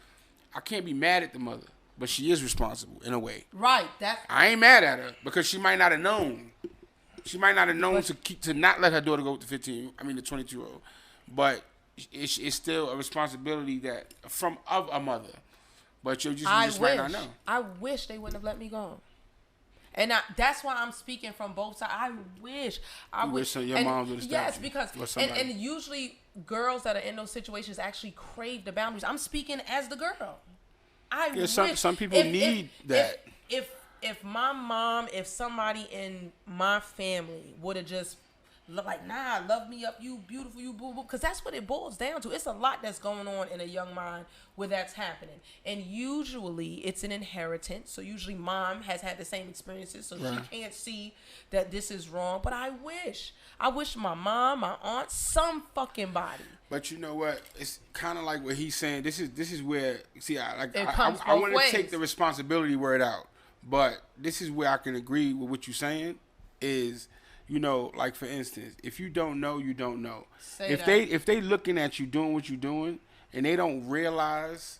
I can't be mad at the mother, but she is responsible in a way. Right. That's I ain't mad at her because she might not have known. She might not have known to not let her daughter go with the 22-year-old, but it's still a responsibility that of a mother. But you just might not know. I wish they wouldn't have let me go. And that's why I'm speaking from both sides. I wish. You wish your mom would have stopped Yes, you, because or somebody. and usually girls that are in those situations actually crave the boundaries. I'm speaking as the girl. I Yeah, wish some people need that. If my mom, if somebody in my family would have just like, nah, love me up, you beautiful, you boo boo, because that's what it boils down to. It's a lot that's going on in a young mind where that's happening, and usually it's an inheritance. So usually mom has had the same experiences, so she can't see that this is wrong. But I wish my mom, my aunt, some fucking body. But you know what? It's kind of like what he's saying. This is where I comes I both want to ways. take the responsibility word out, but this is where I can agree with what you're saying. Is, you know, like for instance, if you don't know, you don't know. If they looking at you doing what you're doing and they don't realize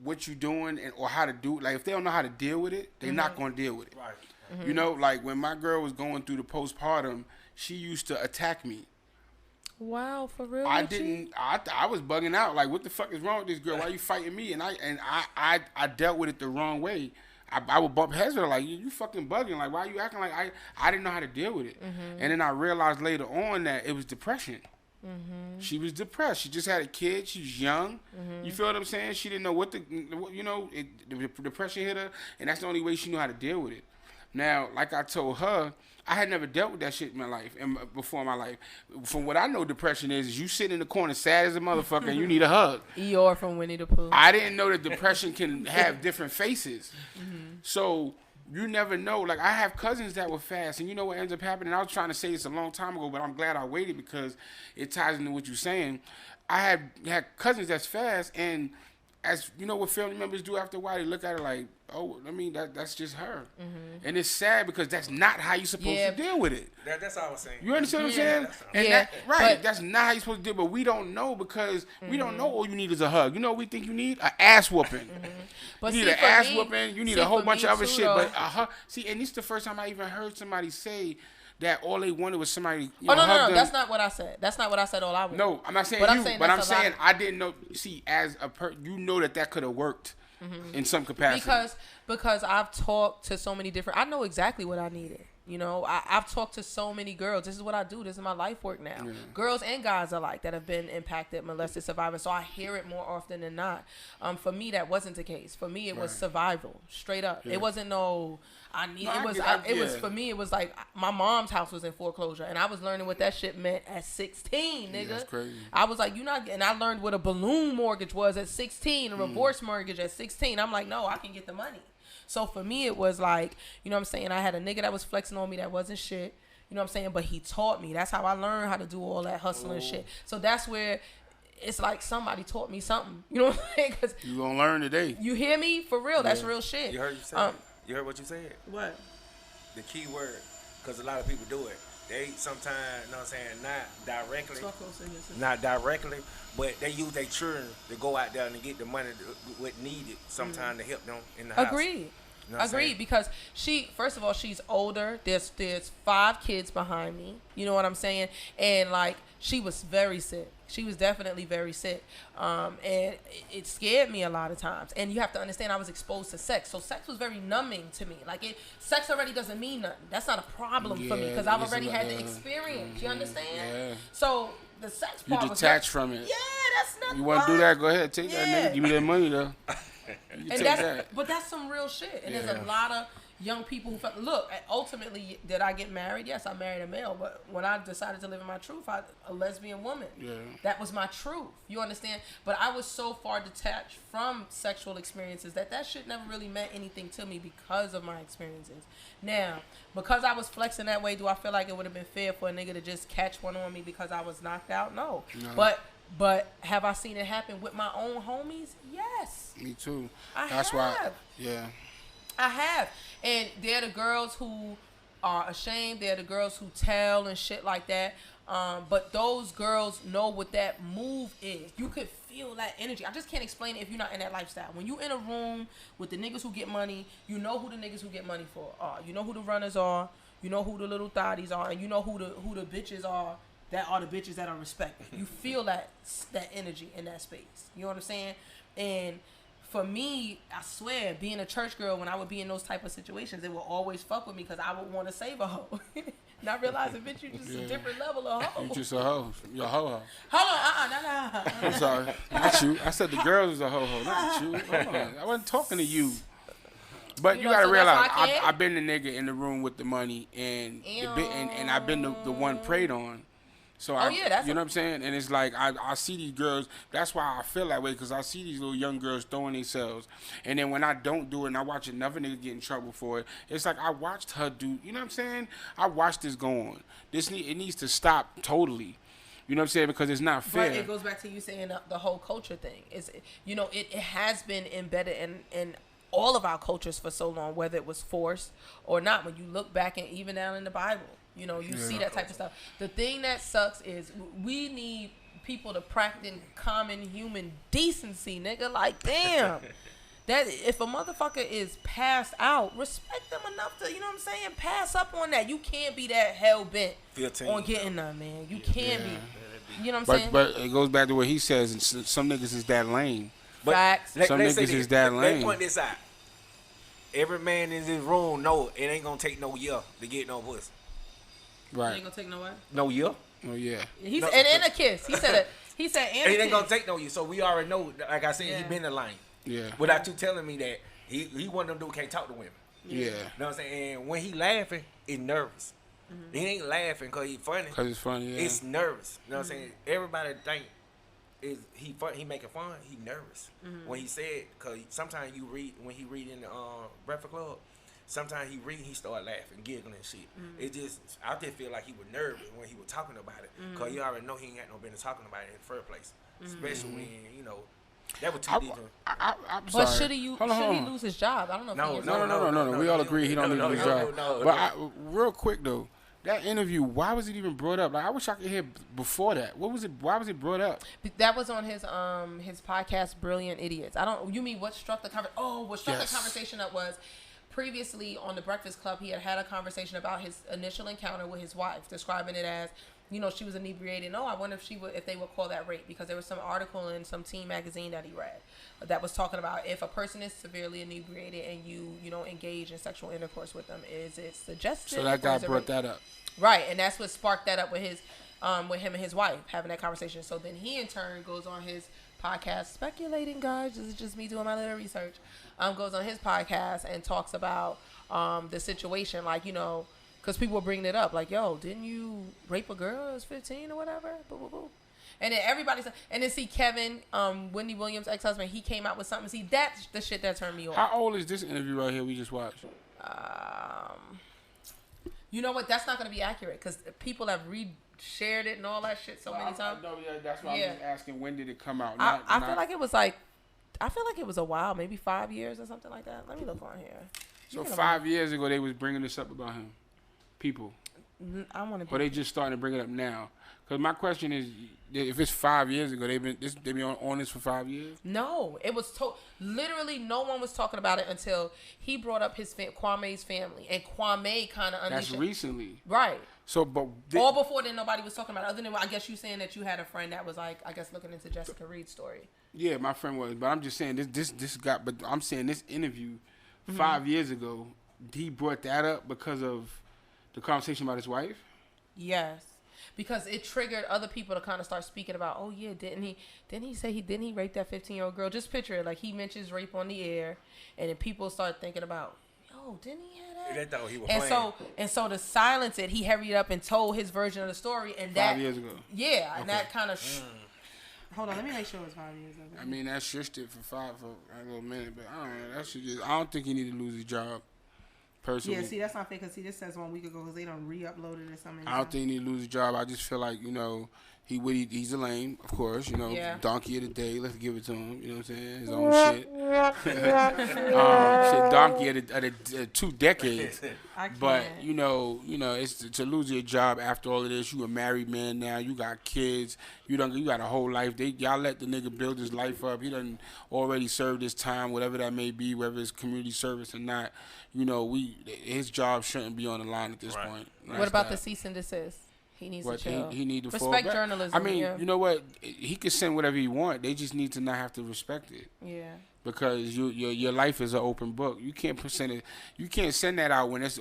what you're doing or how to do it, like if they don't know how to deal with it, they're not going to deal with it. Right. You know, like when my girl was going through the postpartum, she used to attack me. Wow, for real? I was bugging out. Like, what the fuck is wrong with this girl? Why you fighting me? And I dealt with it the wrong way. I would bump heads with her like, you fucking bugging. Like, why you acting like I didn't know how to deal with it? And then I realized later on that it was depression. She was depressed. She just had a kid. She's young. You feel what I'm saying? She didn't know the depression hit her, and that's the only way she knew how to deal with it. Now, like I told her, I had never dealt with that shit in my life and before my life. From what I know, depression is you sit in the corner sad as a motherfucker and you need a hug. Eeyore from Winnie the Pooh. I didn't know that depression can have different faces. So you never know. Like, I have cousins that were fast, and you know what ends up happening? I was trying to say this a long time ago, but I'm glad I waited because it ties into what you're saying. I had cousins that's fast, and as you know what family members do after a while, they look at it like, oh, I mean, that's just her. And it's sad because that's not how you're supposed to deal with it. That's all I was saying. You understand what I'm saying? And that's not how you're supposed to deal. But we don't know because we don't know all you need is a hug. You know what we think you need? An ass whooping. But You need an ass whooping. You need a whole bunch of other shit. But a hug. See, and this is the first time I even heard somebody say that all they wanted was somebody. No. hug them. That's not what I said. That's not what I said. All I wanted. No, I'm not saying But you. But I'm that's a saying lot. I didn't know. See, as a you know that could have worked in some capacity. Because I've talked to so many different. I know exactly what I needed. You know, I've talked to so many girls. This is what I do. This is my life work now. Girls and guys alike that have been impacted, molested, survivors. So I hear it more often than not. For me, that wasn't the case. For me, it was survival, straight up. It wasn't no. For me, it was like my mom's house was in foreclosure, and I was learning what that shit meant at 16, nigga. That's crazy. I was like, and I learned what a balloon mortgage was at 16, a reverse mortgage at 16. I'm like, no, I can get the money. So for me, it was like, you know what I'm saying, I had a nigga that was flexing on me that wasn't shit. You know what I'm saying? But he taught me. That's how I learned how to do all that hustling shit. So that's where it's like somebody taught me something. You know what I'm saying? Cause you gonna learn today. You hear me? For real. That's real shit. You heard you say you heard what you said? What? The key word, because a lot of people do it. They sometimes, you know what I'm saying, not directly, but they use their children to go out there and get the money what needed sometimes to help them in the house. Agreed. You know Agreed, because she, first of all, she's older. There's 5 kids behind me. You know what I'm saying? And like, she was very sick. She was definitely very sick. And it scared me a lot of times. And you have to understand, I was exposed to sex. So sex was very numbing to me. Like, sex already doesn't mean nothing. That's not a problem for me because I've already had the experience. You understand? Yeah. So the sex part you detached from it. Yeah, that's nothing. You want to do that? Go ahead. Take that, nigga. Give me that money, though. But that's some real shit. And there's a lot of young people who felt, look, ultimately, did I get married? Yes, I married a male. But when I decided to live in my truth, a lesbian woman. Yeah. That was my truth. You understand? But I was so far detached from sexual experiences that shit never really meant anything to me because of my experiences. Now, because I was flexing that way, do I feel like it would have been fair for a nigga to just catch one on me because I was knocked out? No. But have I seen it happen with my own homies? Yes. Me too. That's why. Yeah. I have. And they're the girls who are ashamed. They're the girls who tell and shit like that. But those girls know what that move is. You could feel that energy. I just can't explain it if you're not in that lifestyle. When you in a room with the niggas who get money, you know who the niggas who get money for are. You know who the runners are. You know who the little thotties are. And you know who the bitches are. That are the bitches that are respected. You feel that energy in that space. You know what I'm saying? And for me, I swear, being a church girl, when I would be in those type of situations, it would always fuck with me because I would want to save a hoe. Not realizing, bitch, you just a different level of hoe. You just a hoe. You're a hoe. Hold on, no. I'm sorry. Not you. I said the girls was a hoe, not you. I wasn't talking to you. But you gotta realize, I've been the nigga in the room with the money, and I've been the one preyed on. So you know what I'm saying? And it's like, I see these girls, that's why I feel that way, because I see these little young girls throwing themselves. And then when I don't do it and I watch another nigga get in trouble for it, it's like I watched her do, you know what I'm saying? I watched this go on. It needs to stop totally. You know what I'm saying? Because it's not fair. But it goes back to you saying the whole culture thing. It's, you know, it has been embedded in all of our cultures for so long, whether it was forced or not. When you look back and even down in the Bible, you know, you see that type of stuff. The thing that sucks is we need people to practice common human decency, nigga. Like, damn. That if a motherfucker is passed out, respect them enough to, you know what I'm saying, pass up on that. You can't be that hell-bent on getting them, man. You can't be. You know what I'm saying? But it goes back to what he says. Some niggas is that lame. Facts. Some niggas is that lame. Let's point this out. Every man in this room know it ain't gonna take no year to get no pussy. Right. It ain't gonna take no what? No year. Oh yeah. He's and a kiss. He said and it ain't gonna take no year. So we already know. Like I said, he been in line. Yeah. Without you telling me that he one of them dudes can't talk to women. Yeah. You know what I'm saying? And when he laughing, he's nervous. He ain't laughing because he's funny. Because it's funny. Yeah. It's nervous. You know what I'm saying? Everybody think is he making fun. He nervous when he said, because sometimes you read when he read in the Breakfast Club. Sometimes he start laughing, giggling and shit. I just feel like he was nervous when he was talking about it, because you already know he ain't got no business talking about it in the first place, especially when you know that was too deep. I'm sorry. But should he lose his job? I don't know. No. We all agree he don't need to lose his job. But real quick though, that interview, why was it even brought up? Like, I wish I could hear before that. What was it? Why was it brought up? That was on his podcast, Brilliant Idiots. You mean what struck the conversation? Oh, what struck the conversation up was, previously on the Breakfast Club, he had a conversation about his initial encounter with his wife, describing it as, you know, she was inebriated. I wonder if they would call that rape, because there was some article in some teen magazine that he read that was talking about if a person is severely inebriated and you know, engage in sexual intercourse with them, is it suggestive? So that guy brought that up, right? And that's what sparked that up with him and his wife having that conversation. So then he in turn goes on his podcast, speculating, guys, this is just me doing my little research, goes on his podcast and talks about the situation, like, you know, because people were bringing it up, like, yo, didn't you rape a girl who was 15 or whatever? Boo, boo, boo. And then everybody said, and then see Kevin, Wendy Williams' ex-husband, he came out with something. See, that's the shit that turned me off. How old is this interview right here we just watched? You know what? That's not going to be accurate because people have shared it and all that shit so many times. No, that's why I'm just asking, when did it come out? I feel like it was like, a while, maybe 5 years or something like that. Let me look on here. So 5 years ago, they was bringing this up about him. People. I want to. Or they just starting to bring it up now? Because my question is, if it's 5 years ago, they've been on this for 5 years? No, it was literally no one was talking about it until he brought up Kwame's family, and Kwame kind of unleashed. That's recently, right? So, but all before then, nobody was talking about it. Other than I guess you saying that you had a friend that was like, I guess looking into Jessica Reed's story. Yeah, my friend was, but I'm just saying this got. But I'm saying this interview 5 years ago, he brought that up because of the conversation about his wife. Yes. Because it triggered other people to kind of start speaking about, oh yeah, didn't he rape that 15-year-old girl? Just picture it, like he mentions rape on the air, and then people start thinking about, yo, didn't he have that? They thought he was and so to silence it, he hurried up and told his version of the story, and 5 years ago. Yeah, okay. And that kind of. Hold on, let me make sure it's 5 years ago. I mean, that shifted for a little minute, but I don't know. That should just. I don't think he need to lose his job. Personally. Yeah, see, that's not fair because this says 1 week ago because they don't re-upload it or something. I don't think he need to lose his job. I just feel like, he's a lame, of course, donkey of the day. Let's give it to him, you know what I'm saying? His own shit. Donkey of 2 decades. But, it's to lose your job after all of this. You a married man now. You got kids. You got a whole life. Y'all let the nigga build his life up. He done already served his time, whatever that may be, whether it's community service or not. His job shouldn't be on the line at this point. What about the cease and desist? He needs to chill. He need to respect journalism. I mean, you know what? He can send whatever he want. They just need to not have to respect it. Yeah. Because your life is an open book. You can't send it. You can't send that out when it's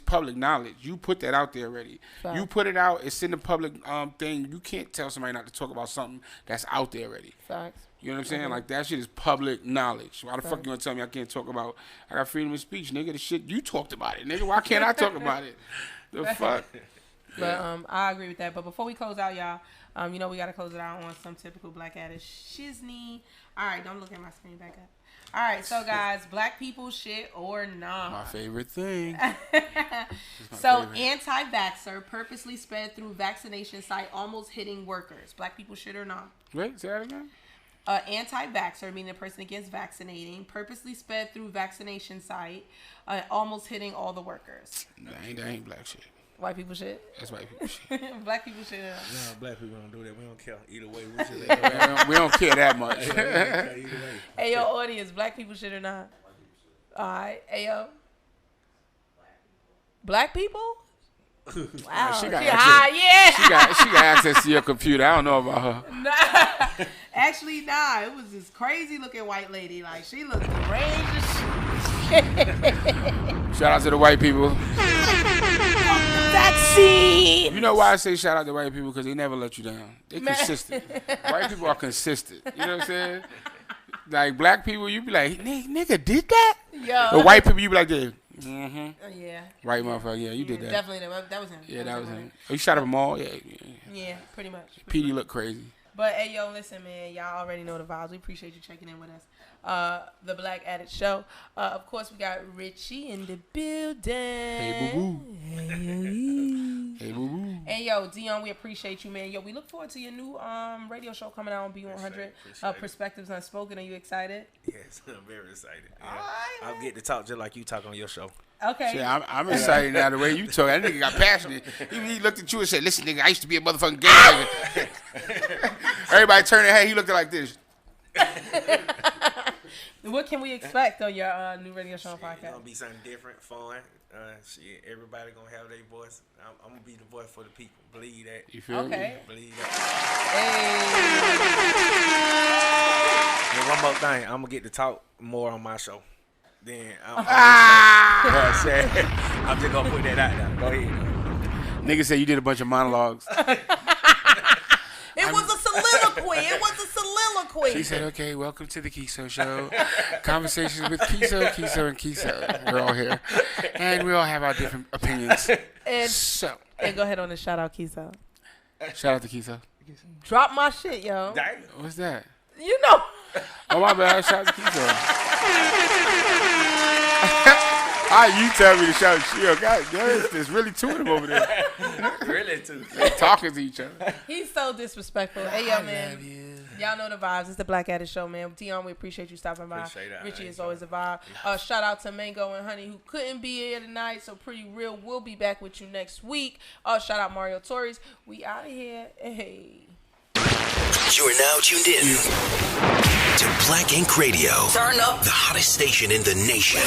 public knowledge. You put that out there already. Fact. You put it out. It's in the public thing. You can't tell somebody not to talk about something that's out there already. Facts. You know what I'm saying? Like, that shit is public knowledge. Why the fuck you gonna tell me I can't talk about? I got freedom of speech, nigga. The shit you talked about it, nigga. Why can't I talk about it? The fuck. But I agree with that. But before we close out, y'all, we gotta close it out on some typical Black Addict shizney. All right, don't look at my screen back up. All right, so guys, black people shit or not? My favorite thing. So, anti-vaxxer purposely sped through vaccination site, almost hitting workers. Black people shit or not? Wait, say that again. Anti-vaxxer, meaning a person against vaccinating, purposely sped through vaccination site, almost hitting all the workers. That ain't black shit. White people shit? That's white people shit. Black people shit. No, black people don't do that. We don't care either way. We don't care that much. Hey, yo, audience, black people shit or not? All right. Hey, yo. Black people? Wow. She got access to your computer. I don't know about her. Nah. Actually, nah. It was this crazy looking white lady. Like, she looked deranged as shit. Shout out to the white people. Vaccine. You know why I say shout out to white people? Because they never let you down. They consistent. White people are consistent. You know what I'm saying? Like, black people, you be like, nigga did that? Yo. The white people, you be like, yeah. Mm-hmm. Yeah. Right, motherfucker. Yeah, you did that. Definitely. That was him. Yeah, that was him. Oh, you shot up them all? Yeah. Yeah, pretty much. PD looked crazy. But, hey, yo, listen, man. Y'all already know the vibes. We appreciate you checking in with us. The Black Addict Show. Of course, we got Richie in the building. Hey, boo-boo. Hey, boo-boo. And, yo, Dion, we appreciate you, man. Yo, we look forward to your new radio show coming out on B100. Perspectives Unspoken. Are you excited? Yes, I'm very excited. Yeah. I'll get to talk just like you talk on your show. Okay. See, I'm excited now the way you talk. That nigga got passionate. He looked at you and said, listen, nigga, I used to be a motherfucking gang nigga. Everybody turned their head. He looked like this. What can we expect on your new radio show and podcast? It's going to be something different, fun. Everybody going to have their voice. I'm going to be the voice for the people. Believe that. You feel me? Believe that. Hey. And one more thing. I'm going to get to talk more on my show. Then I'm just going to put that out there. Go ahead. Nigga said you did a bunch of monologues. It was a soliloquy. She said, okay, welcome to the Kiso Show. Conversations with Kiso, and Kiso. We're all here. And we all have our different opinions. And go ahead on and shout out Kiso. Shout out to Kiso. niggas. Drop my shit, yo. What's that? You know. Oh, my bad. Shout out to Keisha. You tell me to shout out. Yo, God, there's really two of them over there. Really two. They're talking to each other. He's so disrespectful. Hey, yo, man. Y'all know the vibes. It's the Black Addict Show, man. Dion, we appreciate you stopping by. Appreciate that. Richie is always a vibe. Shout out to Mango and Honey, who couldn't be here tonight. So Pretty Real will be back with you next week. Shout out Mario Torres. We out of here. Hey. You are now tuned in to Black Ink Radio. Turn up. The hottest station in the nation.